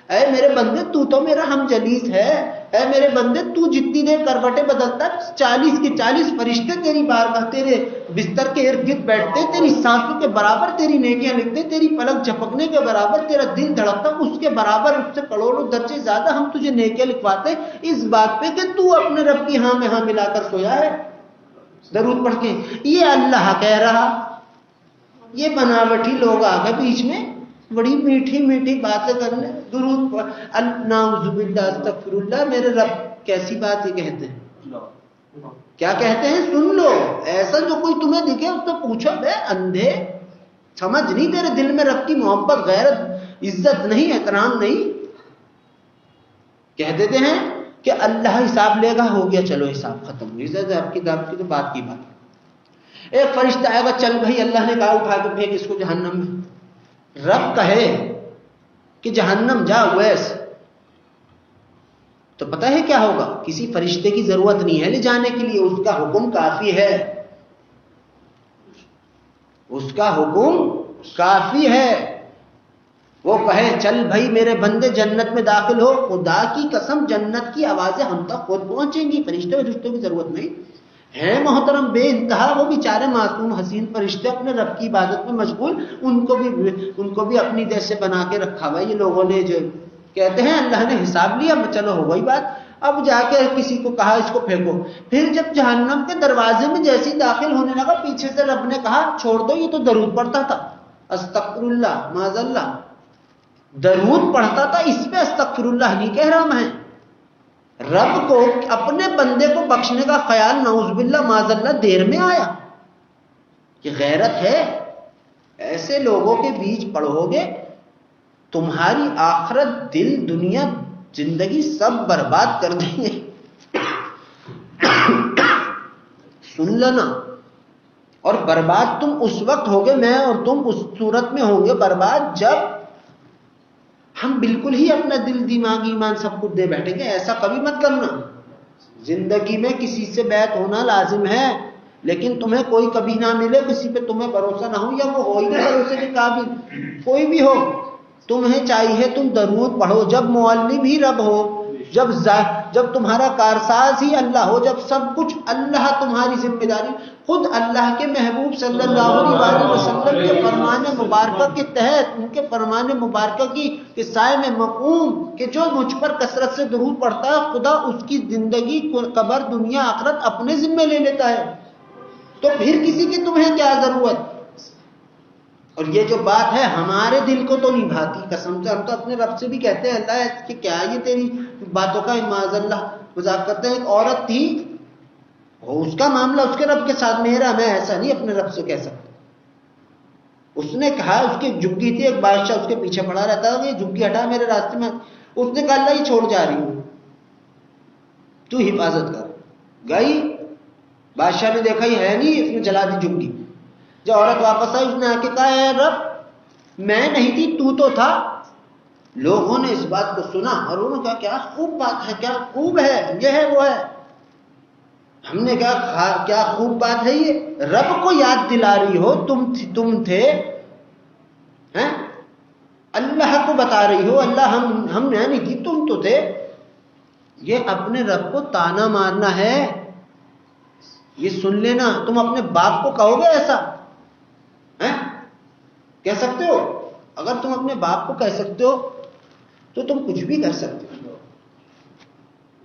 اے میرے بندے تو میرا ہم جلیس ہے، اے میرے بندے تو جتنی دیر کروٹیں بدلتا 40 کے 40 فرشتے تیری بارگاہ، تیرے بستر کے ارد گرد بیٹھتے، تیری سانسوں کے برابر تیری نیکیاں لکھتے، تیری پلک جھپکنے کے برابر تیرا دل دھڑکتا، اس کے برابر، اس سے کروڑوں درجے زیادہ ہم تجھے نیکیاں لکھواتے، اس بات پہ کہ تو اپنے رب کی ہاں میں ہاں ملا کر سویا ہے درود پڑھ کے. یہ اللہ کہہ رہا، یہ بناوٹی لوگ آ گئے بیچ میں بڑی میٹھی میٹھی باتیں کرنے، درود نعوذ باللہ استغفر اللہ. میرے رب کیسی بات یہ کہتے ہیں، کیا کہتے ہیں سن لو. ایسا جو کوئی تمہیں دکھے اس سے پوچھو، بے اندھے سمجھ نہیں تیرے دل میں رب کی محبت، غیرت، عزت نہیں، احترام نہیں. کہہ دیتے ہیں کہ اللہ حساب لے گا، ہو گیا چلو حساب ختم. حساب کتاب کی تو بات کی بات. ایک فرشتہ آئے گا، چل بھائی اللہ نے کہا اٹھا کے پھینک اس کو جہنم میں. رب کہے کہ جہنم جا ویس، تو پتہ ہے کیا ہوگا؟ کسی فرشتے کی ضرورت نہیں ہے لے جانے کے لیے، اس کا حکم کافی ہے، اس کا حکم کافی ہے. وہ کہے چل بھائی میرے بندے جنت میں داخل ہو، خدا کی قسم جنت کی آوازیں ہم تک خود پہنچیں گی، فرشتوں کی ضرورت نہیں ہے. محترم بے انتہا وہ بیچارے معصوم حسین فرشتے اپنے رب کی عبادت میں مشغول، ان کو بھی اپنی جیسے بنا کے رکھا ہوا ہے یہ لوگوں نے، جو کہتے ہیں اللہ نے حساب لیا، چلو ہو گئی بات. اب جا کے کسی کو کہا اس کو پھینکو، پھر جب جہنم کے دروازے میں جیسے داخل ہونے لگا، پیچھے سے رب نے کہا چھوڑ دو، یہ تو درود پڑھتا تھا، استغفر اللہ معاذ اللہ، درود پڑھتا تھا، اس پہ استغفر اللہ نہیں کہہ رہا میں. رب کو اپنے بندے کو بخشنے کا خیال نعوذ باللہ معاذ اللہ دیر میں آیا. یہ غیرت ہے. ایسے لوگوں کے بیچ پڑھو گے تمہاری آخرت، دل، دنیا، زندگی سب برباد کر دیں گے. سن لینا. اور برباد تم اس وقت ہوگے، میں اور تم اس صورت میں ہوں گے برباد جب ہم بالکل ہی اپنا دل، دماغ، ایمان سب کچھ دے بیٹھیں گے. ایسا کبھی مت کرنا. زندگی میں کسی سے بیعت ہونا لازم ہے، لیکن تمہیں کوئی کبھی نہ ملے، کسی پہ تمہیں بھروسہ نہ ہو، یا وہ ہو ہی نہ بھروسے کے قابل، کوئی بھی ہو، تمہیں چاہیے تم درود پڑھو. جب معلم ہی رب ہو، جب تمہارا کارساز ہی اللہ ہو، جب سب کچھ اللہ تمہاری ذمہ داری، خود اللہ کے محبوب صلی اللہ علیہ وسلم کے فرمان مبارکہ کے تحت، ان کے فرمان مبارکہ کی سائے میں مقوم کہ جو مجھ پر کثرت سے درود پڑھتا ہے خدا اس کی زندگی، قبر، دنیا، آخرت اپنے ذمہ لے لیتا ہے. تو پھر کسی کی تمہیں کیا ضرورت؟ اور یہ جو بات ہے ہمارے دل کو تو نہیں بھاتی قسم سے. ہم تو اپنے رب سے بھی کہتے ہیں اللہ کہ کیا یہ تیری باتوں کا معاذ اللہ مذاق کرتے ہیں. ایک عورت تھی، اس کا معاملہ اس کے رب کے ساتھ، میرا میں ایسا نہیں اپنے رب سے کہہ سکتا. اس نے کہا، اس کی جھگی تھی، ایک بادشاہ اس کے پیچھے پڑا رہتا ہے، یہ جھگی ہٹا میرے راستے میں. اس نے کہا اللہ یہ چھوڑ جا رہی ہوں، تو حفاظت کر. گئی، بادشاہ نے دیکھا یہ ہے نہیں، اس نے جلا دی جھگی. جب عورت واپس آئی اس نے آ کے کہا اے رب میں نہیں تھی، تو تھا. لوگوں نے اس بات کو سنا اور انہوں نے کہا کیا خوب بات ہے، کیا خوب ہے، یہ ہے وہ ہے. ہم نے کہا کیا خوب بات ہے یہ، رب کو یاد دلا رہی ہو، تم تھے اللہ کو بتا رہی ہو اللہ ہم یعنی کہ تم تو تھے. یہ اپنے رب کو تانا مارنا ہے. یہ سن لینا. تم اپنے باپ کو کہو گے ایسا؟ کہہ سکتے ہو؟ اگر تم اپنے باپ کو کہہ سکتے ہو تو تم کچھ بھی کر سکتے ہو.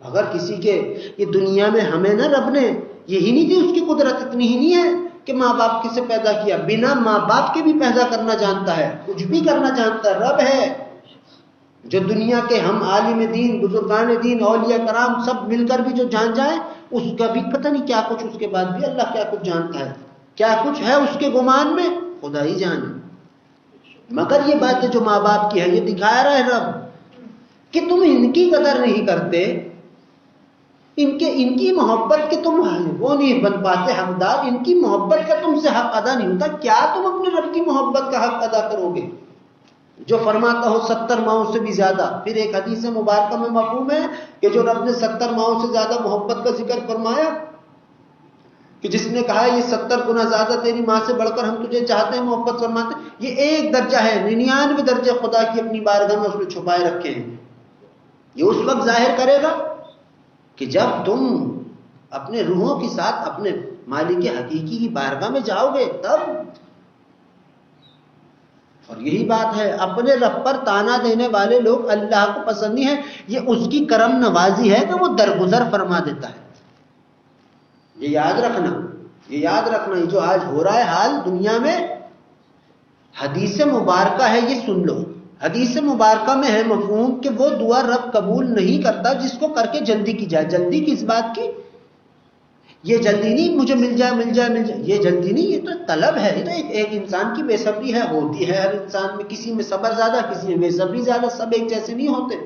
اگر کسی کے یہ دنیا میں ہمیں نا رب نے یہی نہیں دی، اس کی قدرت اتنی ہی نہیں ہے کہ ماں باپ کسے پیدا کیا، بنا ماں باپ کے بھی پیدا کرنا جانتا ہے، کچھ بھی کرنا جانتا ہے. رب ہے جو دنیا کے ہم عالم دین، بزرگان دین، اولیاء کرام سب مل کر بھی جو جان جائیں، اس کا بھی پتہ نہیں کیا کچھ، اس کے بعد بھی اللہ کیا کچھ جانتا ہے. کیا کچھ ہے اس کے گمان میں خدا ہی جانے. مگر یہ باتیں جو ماں باپ کی ہے یہ دکھا رہا ہے رب کہ تم ان کی قدر نہیں کرتے، ان کی محبت کے تم وہ نہیں بن پاتے حقدار، ان کی محبت کا تم سے حق ادا نہیں ہوتا. کیا تم اپنے رب کی محبت کا حق ادا کرو گے جو فرماتا ہو 70 ماؤں سے بھی زیادہ؟ پھر ایک حدیث مبارکہ میں مفہوم ہے کہ جو رب نے 70 ماؤں سے زیادہ محبت کا ذکر فرمایا کہ جس نے کہا یہ 70 گنا زیادہ تیری ماں سے بڑھ کر ہم تجھے چاہتے ہیں، محبت فرماتے ہیں. یہ ایک درجہ ہے، 99 درجے خدا کی اپنی بارگاہ میں اس نے چھپائے رکھے ہیں. یہ اس وقت ظاہر کرے گا کہ جب تم اپنے روحوں کے ساتھ اپنے مالک حقیقی کی بارگاہ میں جاؤ گے تب. اور یہی بات ہے، اپنے رب پر تانا دینے والے لوگ اللہ کو پسند نہیں ہے. یہ اس کی کرم نوازی ہے کہ وہ درگزر فرما دیتا ہے. یہ یاد رکھنا، یہ یاد رکھنا. یہ جو آج ہو رہا ہے حال دنیا میں، حدیث مبارکہ ہے، یہ سن لو. حدیث مبارکہ میں ہے مفہوم کہ وہ دعا رب قبول نہیں کرتا جس کو کر کے جلدی کی جائے. جلدی کس بات کی؟ یہ جلدی نہیں مجھے مل جائے مل جائے مل جائے، یہ جلدی نہیں، یہ تو طلب ہے. یہ تو ایک انسان کی بے صبری ہے، ہوتی ہے ہر انسان میں. کسی میں صبر زیادہ، کسی میں بے صبری زیادہ، سب ایک جیسے نہیں ہوتے.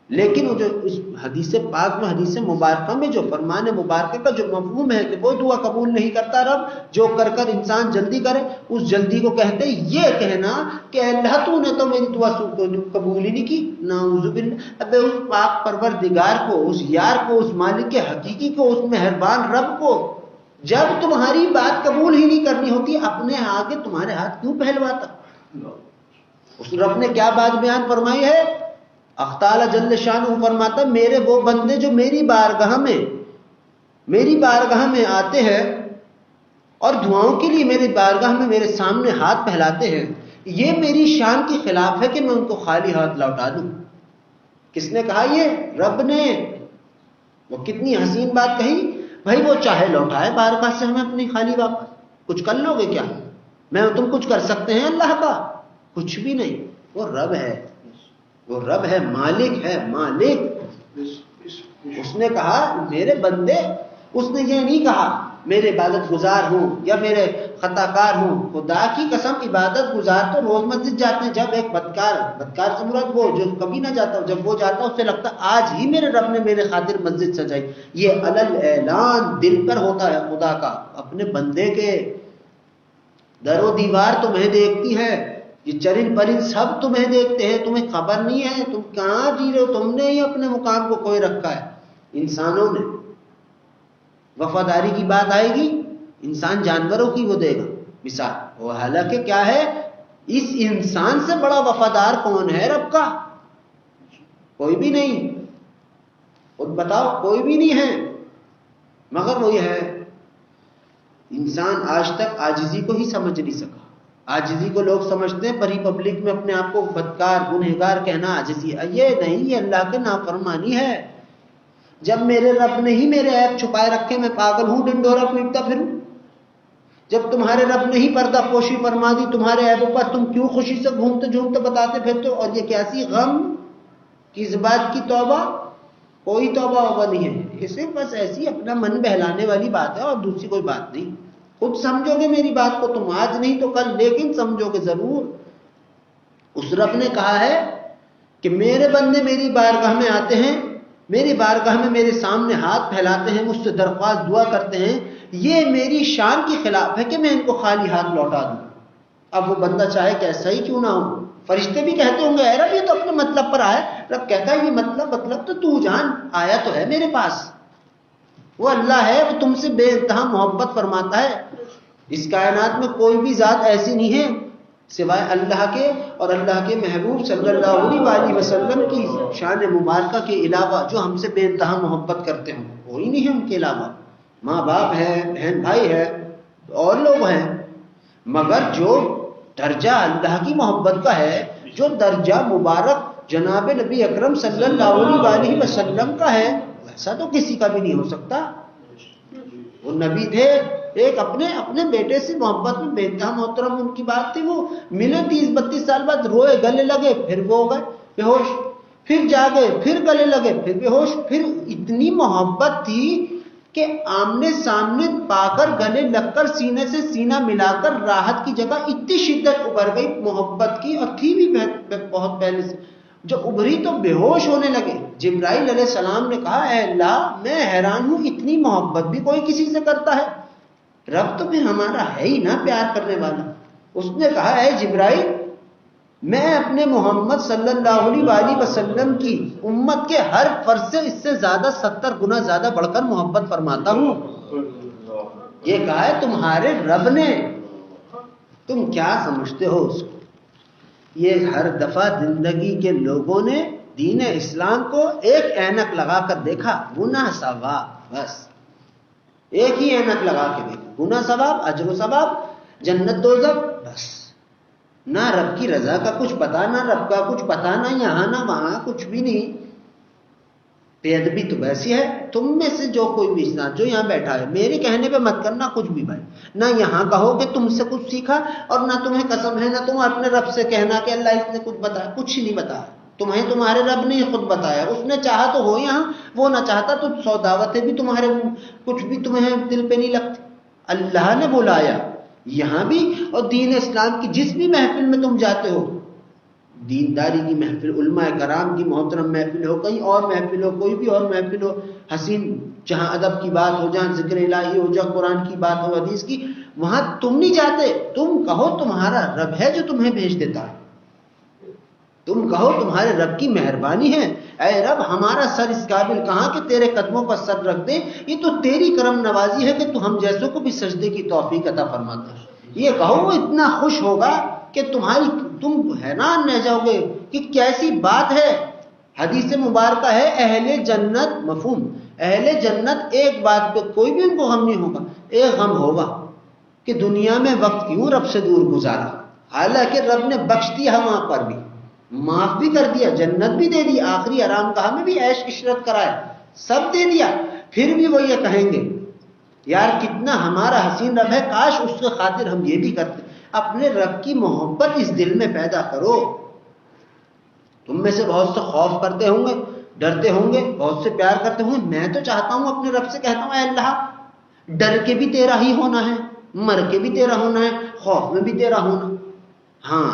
لیکن وہ جو اس حدیث پاک میں، حدیث مبارکہ میں جو فرمان مبارکہ کا جو مفہوم ہے کہ وہ دعا قبول نہیں کرتا رب جو کر کر انسان جلدی کرے، اس جلدی کو کہتے یہ کہنا کہ اللہ تو نے تو میری دعا قبول ہی نہیں کی. نعوذ باللہ. ابے اس پاک پروردگار کو، اس یار کو، اس مالک کے حقیقی کو، اس مہربان رب کو جب تمہاری بات قبول ہی نہیں کرنی ہوتی، اپنے آگے تمہارے ہاتھ کیوں پہلواتا؟ اس رب نے کیا بات بیان فرمائی ہے؟ اختال جل شانہ فرماتا میرے وہ بندے جو میری بارگاہ میں آتے ہیں اور دعاؤں کے لیے میری بارگاہ میں میرے سامنے ہاتھ پھیلاتے ہیں، یہ میری شان کی خلاف ہے کہ میں ان کو خالی ہاتھ لوٹا دوں. کس نے کہا؟ یہ رب نے. وہ کتنی حسین بات کہی. بھائی وہ چاہے لوٹائے بارگاہ سے ہمیں اپنی خالی واپس. کچھ کر لو گے کیا؟ میں تم کچھ کر سکتے ہیں اللہ کا؟ کچھ بھی نہیں. وہ رب ہے، وہ رب ہے، مالک ہے، مالک. اس نے کہا میرے بندے، اس نے یہ نہیں کہا میرے عبادت گزار ہوں یا میرے خطا کار ہوں. خدا کی قسم عبادت گزار تو روز مسجد جاتے ہیں. جب ایک بدکار سے مراد وہ جو کبھی نہ جاتا، جب وہ جاتا اسے لگتا آج ہی میرے رب نے میرے خاطر مسجد سجائی. یہ علل اعلان دل پر ہوتا ہے خدا کا اپنے بندے کے. در و دیوار تمہیں دیکھتی ہے، یہ چرند پرند سب تمہیں دیکھتے ہیں، تمہیں خبر نہیں ہے تم کہاں جی رہے ہو. تم نے ہی اپنے مقام کو کھوئے رکھا ہے. انسانوں نے وفاداری کی بات آئے گی، انسان جانوروں کی وہ دے گا مثال. وہ حالانکہ کیا ہے، اس انسان سے بڑا وفادار کون ہے رب کا؟ کوئی بھی نہیں. خود بتاؤ، کوئی بھی نہیں ہے. مگر وہی ہے، انسان آج تک عاجزی کو ہی سمجھ نہیں سکا. عاجزی کو لوگ سمجھتے ہیں پری پبلک میں اپنے آپ کو بدکار گنہگار کہنا عاجزی. یہ نہیں، یہ اللہ کے نافرمانی ہے. جب میرے رب نے ہی میرے عیب چھپائے رکھے، میں پاگل ہوں ڈنڈورا پیٹتا پھروں؟ جب تمہارے رب نے ہی پردہ پوشی فرما دی تمہارے عیبوں پر، تم کیوں خوشی سے گھومتے جھومتے بتاتے پھرتے؟ اور یہ کیسی غم کس بات کی توبہ؟ کوئی توبہ نہیں ہے. اسے بس ایسی اپنا من بہلانے والی بات ہے اور دوسری کوئی بات نہیں. خود سمجھو گے میری بات کو تم، آج نہیں تو کل، لیکن سمجھو گے ضرور. اس رب نے کہا ہے کہ میرے بندے میری بارگاہ میں آتے ہیں، میری بارگاہ میں میرے سامنے ہاتھ پھیلاتے ہیں، مجھ سے درخواست دعا کرتے ہیں، یہ میری شان کی خلاف ہے کہ میں ان کو خالی ہاتھ لوٹا دوں. اب وہ بندہ چاہے کیسا ہی کیوں نہ ہو. فرشتے بھی کہتے ہوں گے اے رب یہ تو اپنے مطلب پر آیا. رب کہتا ہے یہ مطلب تو جان، آیا تو ہے میرے پاس. وہ اللہ ہے، وہ تم سے بے انتہا محبت فرماتا ہے. اس کائنات میں کوئی بھی ذات ایسی نہیں ہے سوائے اللہ کے اور اللہ کے محبوب صلی اللہ علیہ وسلم کی شان مبارکہ کے علاوہ جو ہم سے بے انتہا محبت کرتے ہوں، کوئی نہیں ہے ان کے علاوہ. ماں باپ ہیں، بہن بھائی ہیں، اور لوگ ہیں، مگر جو درجہ اللہ کی محبت کا ہے، جو درجہ مبارک جناب نبی اکرم صلی اللہ علیہ وسلم کا ہے، ویسا تو کسی کا بھی نہیں ہو سکتا. وہ نبی تھے، ایک اپنے بیٹے سے محبت میں بے انتہا محترم ان کی بات تھی. وہ ملے 30-32 سال بعد، روئے، گلے لگے، پھر وہ ہو گئے بے ہوش، پھر جاگے، پھر گلے لگے، پھر بے ہوش. پھر اتنی محبت تھی کہ آمنے سامنے پا کر، گلے لگ کر، سینے سے سینہ ملا کر راحت کی جگہ اتنی شدت ابھر گئی محبت کی، اور تھی بھی بہت پہلے سے. جب ابھری تو بے ہوش ہونے لگے. جبرائیل علیہ السلام نے کہا اے اللہ میں حیران ہوں، اتنی محبت بھی کوئی کسی سے کرتا ہے؟ رب تو پھر ہمارا ہے ہی نا پیار کرنے والا. اس نے کہا اے جبرائیل میں اپنے محمد صلی اللہ علیہ وسلم کی امت کے ہر فرد سے اس سے زیادہ 70 گنا زیادہ بڑھ کر محبت فرماتا ہوں. یہ کہا ہے تمہارے رب نے. تم کیا سمجھتے ہو اس کو؟ یہ ہر دفعہ زندگی کے لوگوں نے دین اسلام کو ایک اینک لگا کر دیکھا، گناہ ثواب، بس ایک ہی اینک لگا کے دیکھا، گناہ ثواب، اجر و ثواب، جنت دوزخ، بس. نہ رب کی رضا کا کچھ پتا، نہ رب کا کچھ پتا، نہ یہاں نہ وہاں، کچھ بھی نہیں. بے ادبی تو ویسی ہے. تم میں سے جو کوئی بھی انسان جو یہاں بیٹھا ہے، میرے کہنے پہ مت کرنا کچھ بھی بھائی. نہ یہاں کہو کہ تم سے کچھ سیکھا، اور نہ تمہیں قسم ہے، نہ تم اپنے رب سے کہنا کہ اللہ اس نے کچھ بتایا. کچھ نہیں بتایا تمہیں، تمہارے رب نے ہی خود بتایا. اس نے چاہا تو ہو یہاں، وہ نہ چاہتا تو 100 دعوتیں بھی تمہارے کچھ بھی تمہیں دل پہ نہیں لگتی. اللہ نے بلایا یہاں بھی، اور دین اسلام کی جس بھی محفل میں تم جاتے ہو، دینداری کی محفل، علماء کرام کی محترم محفل ہو، کہیں اور محفل ہو، کوئی بھی اور محفل ہو، حسین جہاں ادب کی بات ہو، جہاں ذکر الہی ہو، جہاں قرآن کی بات ہو، حدیث کی، وہاں تم نہیں جاتے. تم کہو تمہارا رب ہے جو تمہیں بھیج دیتا ہے. تم کہو تمہارے رب کی مہربانی ہے. اے رب ہمارا سر اس قابل کہاں کہ تیرے قدموں پر سر رکھ دے. یہ تو تیری کرم نوازی ہے کہ تو ہم جیسوں کو بھی سجدے کی توفیق عطا فرماتا ہے. یہ کہو وہ اتنا خوش ہوگا کہ تم حیران رہ جاؤ گے کہ کیسی بات ہے. حدیث مبارکہ ہے اہل جنت، مفہوم اہل جنت ایک بات پہ کوئی بھی ان کو غم نہیں ہوگا، ایک غم ہوگا کہ دنیا میں وقت کیوں رب سے دور گزارا. حالانکہ رب نے بخش دیا وہاں پر بھی، معاف بھی کر دیا، جنت بھی دے دی، آخری آرام گاہ میں بھی عیش عشرت کرائے، سب دے دیا. پھر بھی وہ یہ کہیں گے یار کتنا ہمارا حسین رب ہے، کاش اس کے خاطر ہم یہ بھی کرتے. اپنے رب کی محبت اس دل میں پیدا کرو. تم میں سے بہت سے خوف کرتے ہوں گے، ڈرتے ہوں گے، بہت سے پیار کرتے ہوں گے. میں تو چاہتا ہوں اپنے رب سے کہتا ہوں اے اللہ ڈر کے بھی تیرا ہی ہونا ہے، مر کے بھی تیرا ہونا ہے، خوف میں بھی تیرا ہونا. ہاں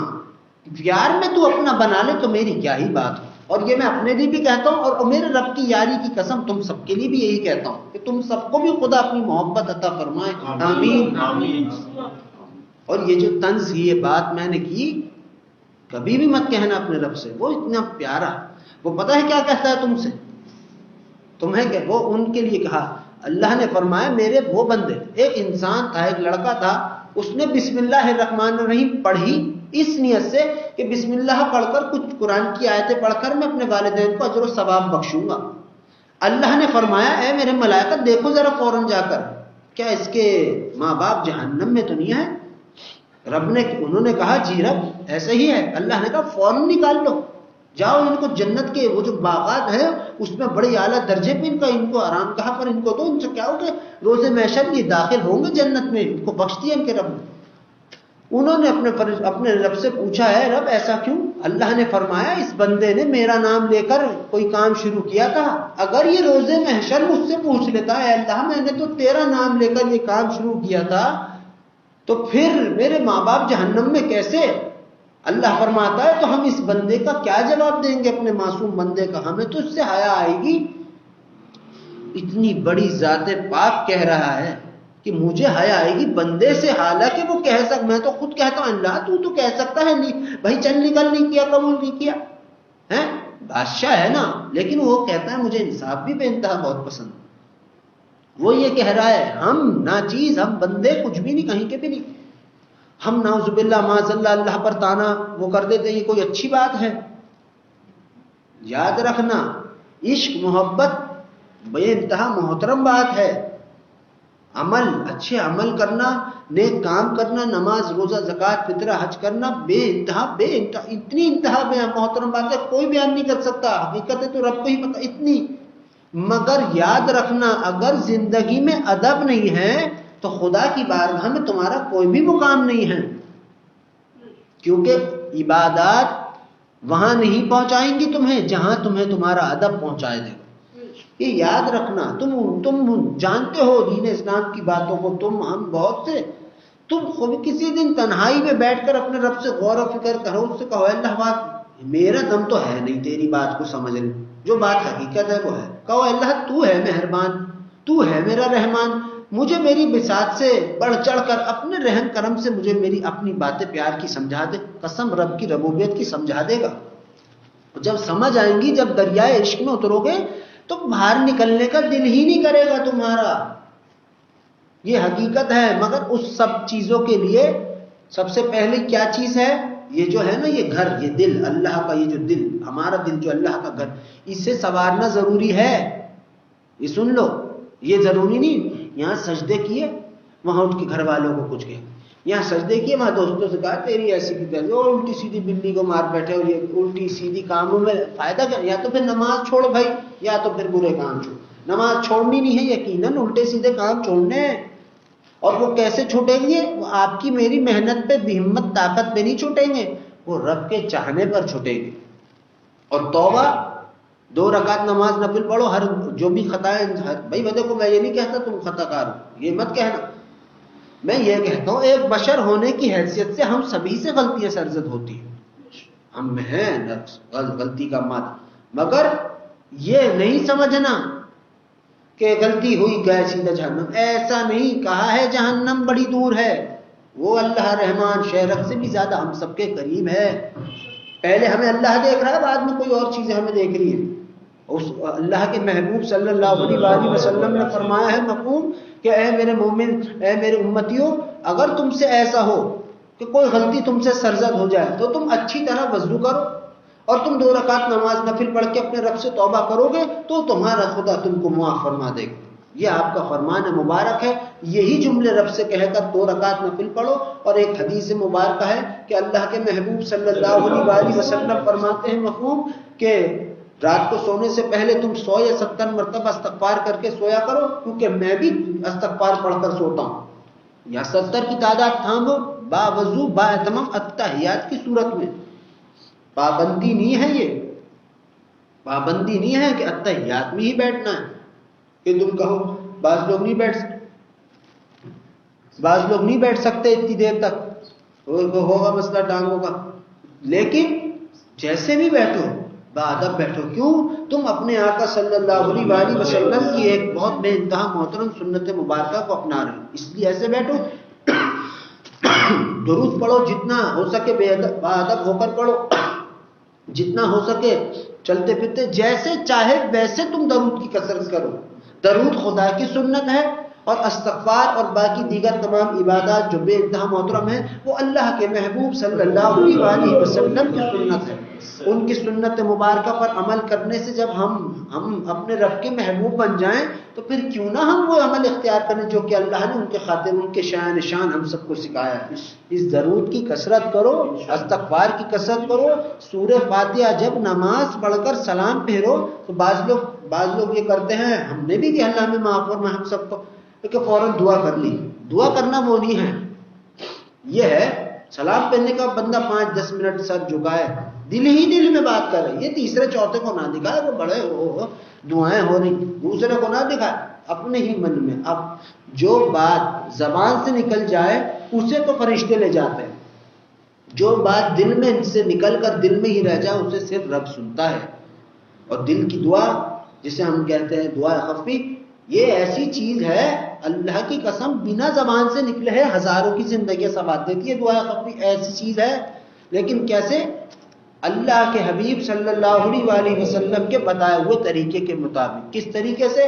پیار میں تو اپنا بنا لے تو میری کیا ہی بات ہو. اور یہ میں اپنے لیے بھی کہتا ہوں، اور میرے رب کی یاری کی قسم تم سب کے لیے بھی یہی کہتا ہوں کہ تم سب کو بھی خدا اپنی محبت عطا فرمائے. آمین. اور یہ جو طنز یہ بات میں نے کی، کبھی بھی مت کہنا اپنے رب سے، وہ اتنا پیارا. وہ پتہ ہے کیا کہتا ہے تم سے، تمہیں کہ وہ ان کے لیے کہا اللہ نے فرمایا میرے وہ بندے. ایک انسان تھا، ایک لڑکا تھا، اس نے بسم اللہ الرحمن الرحیم پڑھی اس نیت سے کہ بسم اللہ پڑھ کر کچھ قرآن کی آیتیں پڑھ کر میں اپنے والدین کو اجر و ثواب بخشوں گا. اللہ نے فرمایا اے میرے ملائکہ دیکھو ذرا فوراً جا کر، کیا اس کے ماں باپ جہنم میں تو نہیں ہے؟ انہوں نے کہا جی رب ایسے ہی ہے. اللہ نے کہا فوراً نکال لو، جاؤ ان کو جنت کے وہ جو باغات ہیں اس میں بڑے اعلیٰ درجے پہ ان کو آرام کہاں پر ان کو دو. ان سے کیا ہو کہ روز محشر یہ داخل ہوں گے جنت میں، ان کو بخش دیا ان کے رب نے. انہوں نے اپنے رب سے پوچھا ہے رب ایسا کیوں؟ اللہ نے فرمایا اس بندے نے میرا نام لے کر کوئی کام شروع کیا تھا، اگر یہ روز محشر مجھ سے پوچھ لیتا ہے اللہ میں نے تو تیرا نام لے کر یہ کام شروع کیا تھا تو پھر میرے ماں باپ جہنم میں کیسے؟ اللہ فرماتا ہے تو ہم اس بندے کا کیا جواب دیں گے، اپنے معصوم بندے کا؟ ہمیں تو اس سے حیا آئے گی. اتنی بڑی ذات پاک کہہ رہا ہے کہ مجھے حیا آئے گی بندے سے، حالانکہ وہ میں تو خود کہتا ہوں اللہ تو کہہ سکتا ہے نہیں بھائی چل نکل، نہیں کیا قبول نہیں کیا ہے، بادشاہ ہے نا. لیکن وہ کہتا ہے مجھے انصاف بھی بے انتہا بہت پسند. وہ یہ کہہ رہا ہے ہم ناچیز، ہم بندے کچھ بھی نہیں، کہیں کے بھی نہیں. ہم نعوذ باللہ معاذ اللہ اللہ پر تانا وہ کر دیتے ہیں، یہ کوئی اچھی بات ہے؟ یاد رکھنا عشق محبت بے انتہا محترم بات ہے. عمل، اچھے عمل کرنا، نیک کام کرنا، نماز روزہ زکوٰۃ فطرہ حج کرنا بے انتہا اتنی انتہا بے محترم بات ہے، کوئی بیان نہیں کر سکتا. حقیقت ہے تو رب کو ہی پتہ اتنی. مگر یاد رکھنا اگر زندگی میں ادب نہیں ہے تو خدا کی بارگاہ میں تمہارا کوئی بھی مقام نہیں ہے، کیونکہ عبادات وہاں نہیں پہنچائیں گی تمہیں جہاں تمہیں تمہارا ادب پہنچائے دے. یہ یاد رکھنا. تم جانتے ہو دین اسلام کی باتوں کو، ہم بہت سے، تم خود کسی دن تنہائی میں بیٹھ کر اپنے رب سے غور و فکر کرو، اس سے کہو اللہ بات میرا دم تو ہے نہیں تیری بات کو سمجھنے، جو بات حقیقت ہے وہ ہے. کہو اللہ تو ہے مہربان، تو ہے میرا رحمان، مجھے میری بساط سے بڑھ چڑھ کر اپنے رحم کرم سے مجھے میری اپنی باتیں پیار کی سمجھا دے. قسم رب کی ربوبیت کی سمجھا دے گا. جب سمجھ آئیں گی، جب دریائے عشق میں اترو گے تو باہر نکلنے کا دل ہی نہیں کرے گا تمہارا. یہ حقیقت ہے. مگر اس سب چیزوں کے لیے سب سے پہلے کیا چیز ہے؟ یہ جو ہے نا یہ گھر، یہ دل اللہ کا، یہ جو دل ہمارا دل جو اللہ کا گھر، اسے سنوارنا ضروری ہے. یہ سن لو، یہ ضروری نہیں یہاں سجدے کیے وہاں اٹھ کے گھر والوں کو کچھ کہے، یہاں سجدے کیے وہاں دوستوں سے کہا تیری ایسی کی تیسی، اور الٹی سیدھی بلی کو مار بیٹھے، اور یہ الٹی سیدھی کاموں میں فائدہ کیا؟ یا تو پھر نماز چھوڑ بھائی، یا تو پھر برے کام چھوڑ. نماز چھوڑنی نہیں ہے یقیناً، الٹے سیدھے کام چھوڑنے ہیں. اور وہ کیسے چھوٹیں گے؟ وہ آپ کی میری محنت پہ، ہمت طاقت پہ نہیں چھوٹیں گے، وہ رب کے چاہنے پر چھوٹیں گے. اور توبہ، 2 رکعت نماز نفل پڑھو، ہر جو بھی خطائیں، بھائی دیکھو میں یہ نہیں کہتا تم خطا کار ہو، یہ مت کہنا. میں یہ کہتا ہوں ایک بشر ہونے کی حیثیت سے ہم سبھی سے غلطیاں سرزد ہوتی ہیں، ہم میں ہیں غلطی کا مات. مگر یہ نہیں سمجھنا کہ غلطی ہوئی گئے سیدھا جہنم، ایسا نہیں. کہا ہے جہنم بڑی دور ہے، وہ اللہ رحمان شہرک سے بھی زیادہ ہم سب کے قریب ہے. پہلے ہمیں اللہ دیکھ رہا ہے، بعد میں کوئی اور چیزیں ہمیں دیکھ رہی ہیں. اس اللہ کے محبوب صلی اللہ علیہ وسلم نے فرمایا ہے مفہوم کہ اے میرے مومن، اے میرے امتیوں، اگر تم سے ایسا ہو کہ کوئی غلطی تم سے سرزد ہو جائے تو تم اچھی طرح وضو کرو اور تم 2 رکعت نماز نفل پڑھ کے اپنے رب سے توبہ کرو گے تو تمہارا خدا تم کو معاف فرما دے گا. یہ آپ کا فرمان مبارک ہے. یہی جملے رب سے کہہ کر 2 رکعت نفل پڑھو. اور ایک حدیث مبارکہ ہے کہ اللہ کے محبوب صلی اللہ علیہ وسلم فرماتے ہیں مفہوم کہ رات کو سونے سے پہلے تم 100 یا 70 مرتبہ استغفار کر کے سویا کرو، کیونکہ میں بھی استغفار پڑھ کر سوتا ہوں. یا 70 کی تعداد تھامو، با وضو با اتمام التحیات کی صورت میں. پابندی نہیں ہے، یہ پابندی نہیں ہے کہ التحیات میں ہی بیٹھنا ہے کہ تم کہو. بعض لوگ نہیں بیٹھ سکتے اتنی دیر تک، ہوگا مسئلہ ٹانگوں کا. لیکن جیسے بھی بیٹھو بادب بیٹھو. کیوں؟ تم اپنے آقا صلی اللہ علیہ وسلم کی ایک بہت بے انتہا محترم سنت مبارکہ کو اپنا رہے ہو، اس لیے ایسے بیٹھو. درود پڑھو جتنا ہو سکے، بادب ہو کر پڑھو، جتنا ہو سکے چلتے پھرتے جیسے چاہے ویسے تم درود کی کثرت کرو. درود خدا کی سنت ہے، اور استغفار اور باقی دیگر تمام عبادات جو بے انتہا محترم ہیں وہ اللہ کے محبوب صلی اللہ علیہ وسلم کی سنت ہے. ان کی سنت مبارکہ پر عمل کرنے سے جب ہم اپنے رب کے محبوب بن جائیں تو پھر کیوں نہ ہم وہ عمل اختیار کریں جو کہ اللہ نے ان کے خاطر، ان کے شان نشان ہم سب کو سکھایا ہے. اس درود کی کثرت کرو، استغفار کی کثرت کرو. سورہ فاتحہ جب نماز پڑھ کر سلام پھیرو تو بعض لوگ یہ کرتے ہیں، ہم نے بھی کہ اللہ میں معاف فرمائے ہم سب کو، کہ فوراً دعا کر لی. دعا کرنا وہ نہیں ہے، یہ ہے سلام پھیرنے کا بندہ 5-10 منٹ سر جھکائے، دل ہی دل میں بات کر رہے. یہ تیسرے چوتھے کو نہ دکھائے وہ بڑے دعائیں ہو رہی، دوسرے کو نہ دکھائے، اپنے ہی من میں. اب جو بات زبان سے نکل جائے اسے تو فرشتے لے جاتے ہیں، جو بات دل میں سے نکل کر دل میں ہی رہ جائے اسے صرف رب سنتا ہے. اور دل کی دعا جسے ہم کہتے ہیں دعا خفی، یہ ایسی چیز ہے اللہ کی قسم بنا زبان سے نکلے ہے ہزاروں کی زندگیاں سنوار دیتی ہے. دعا خفی ایسی چیز ہے، لیکن کیسے؟ اللہ کے حبیب صلی اللہ علیہ وسلم کے بتائے ہوئے طریقے کے مطابق. کس طریقے سے؟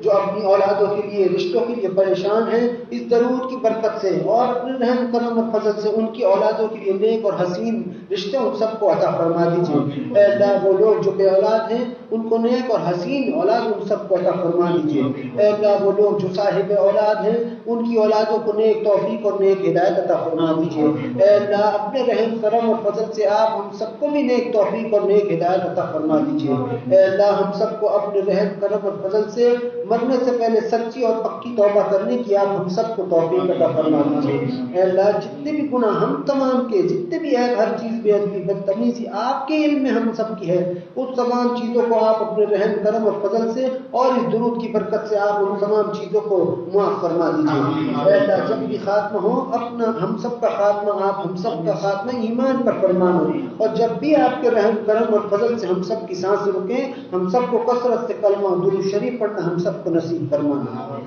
جو اپنی اولادوں کے لیے رشتوں کے لیے پریشان ہیں، اس درود کی برکت سے اور اپنے رحم کرم اور فضل سے ان کی اولادوں کے لیے نیک اور حسین رشتے ان سب کو عطا فرما دیجیے۔ اے اللہ وہ لوگ جو بے اولاد ہیں ان کو نیک اور حسین اولاد ان سب کو عطا فرما دیجیے۔ اے اللہ وہ لوگ جو صاحب اولاد ہیں ان کی اولادوں کو نیک توفیق اور نیک ہدایت عطا فرما دیجیے۔ اے اللہ اپنے رحم کرم اور فضل سے آپ ہم سب کو بھی نیک توفیق اور نیک ہدایت عطا فرما دیجیے۔ اے اللہ ہم سب کو اپنے رحم کرم اور فضل سے مرنے سے پہلے سچی اور پکی توبہ کرنے کی آپ ہم سب کو توفیق عطا فرما دیجیے۔ اے اللہ جتنے بھی گناہ ہم تمام کے، جتنے بھی عیب، ہر چیز بے ادبی بدتمیزی آپ کے علم میں ہم سب کی ہے، اس تمام چیزوں کو آپ اپنے رحم کرم اور فضل سے اور اس درود کی برکت سے آپ ان تمام چیزوں کو معاف فرما دیجیے۔ اے اللہ جب بھی خاتمہ ہو اپنا ہم سب کا خاتمہ آپ ہم سب کا خاتمہ ایمان پر فرمانا، اور جب بھی آپ کے رحم کرم اور فضل سے ہم سب کی سانسیں رکیں ہم سب کو کثرت سے کلمہ اور درود شریف پڑھنا ہم سب کو نصیب فرمانا۔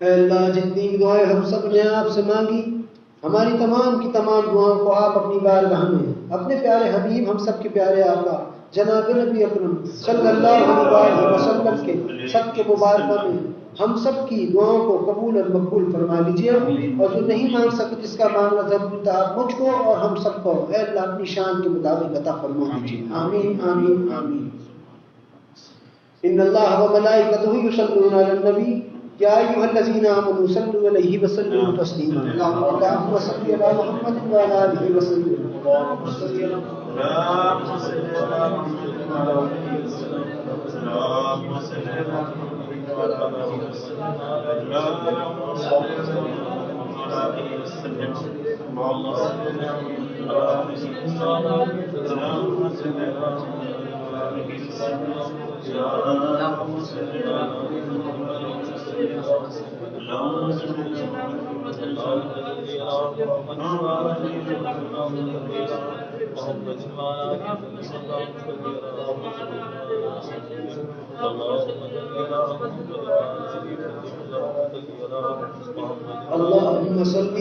اے اللہ جتنی بھی دعائیں ہم سب نے آپ سے مانگی، ہماری تمام کی تمام دعاؤں کو آپ اپنی بارگاہ میں اپنے پیارے حبیب ہم سب کے پیارے آقا جناب نبی اکرم صلی اللہ علیہ وسلم کے سب کے مبارکہ میں ہم سب کی دعاؤں کو قبول اور مقبول فرما لیجیے، اور جو نہیں مانگ سکتے جس کا مانگنا ضروری تھا آپ مجھ کو اور ہم سب کو اے اللہ اپنی شان کے مطابق عطا فرما دیجیے۔ آمین آمین آمین۔ ان اللہ وملائکتہ یصلون علی النبی یا ایھا الذین آمنوا صلوا علیہ وسلموا تسلیما۔ اللهم صل علی محمد وعلی آلہ وسلم۔ اللهم صل علی محمد وعلی آلہ وسلم۔ اللهم صل علی محمد وعلی آلہ وسلم۔ اللهم صل علی محمد وعلی آلہ وسلم۔ اللهم صل علی محمد وعلى آله وسلم۔ اللهم صل على محمد وعلى آله وسلم۔ اللهم صل على محمد وعلى آله وسلم۔ اللهم صل على محمد وعلى اللهم صل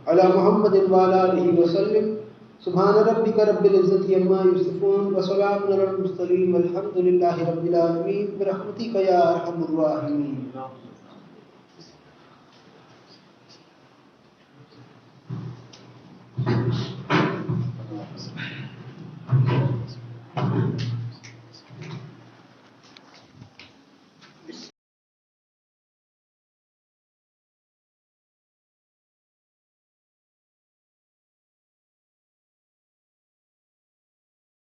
على محمد وعلى آله وسلم۔ سبحان ربك رب العزة عما يصفون وسلام على المرسلين والحمد لله رب العالمين برحمتك يا أرحم الراحمين۔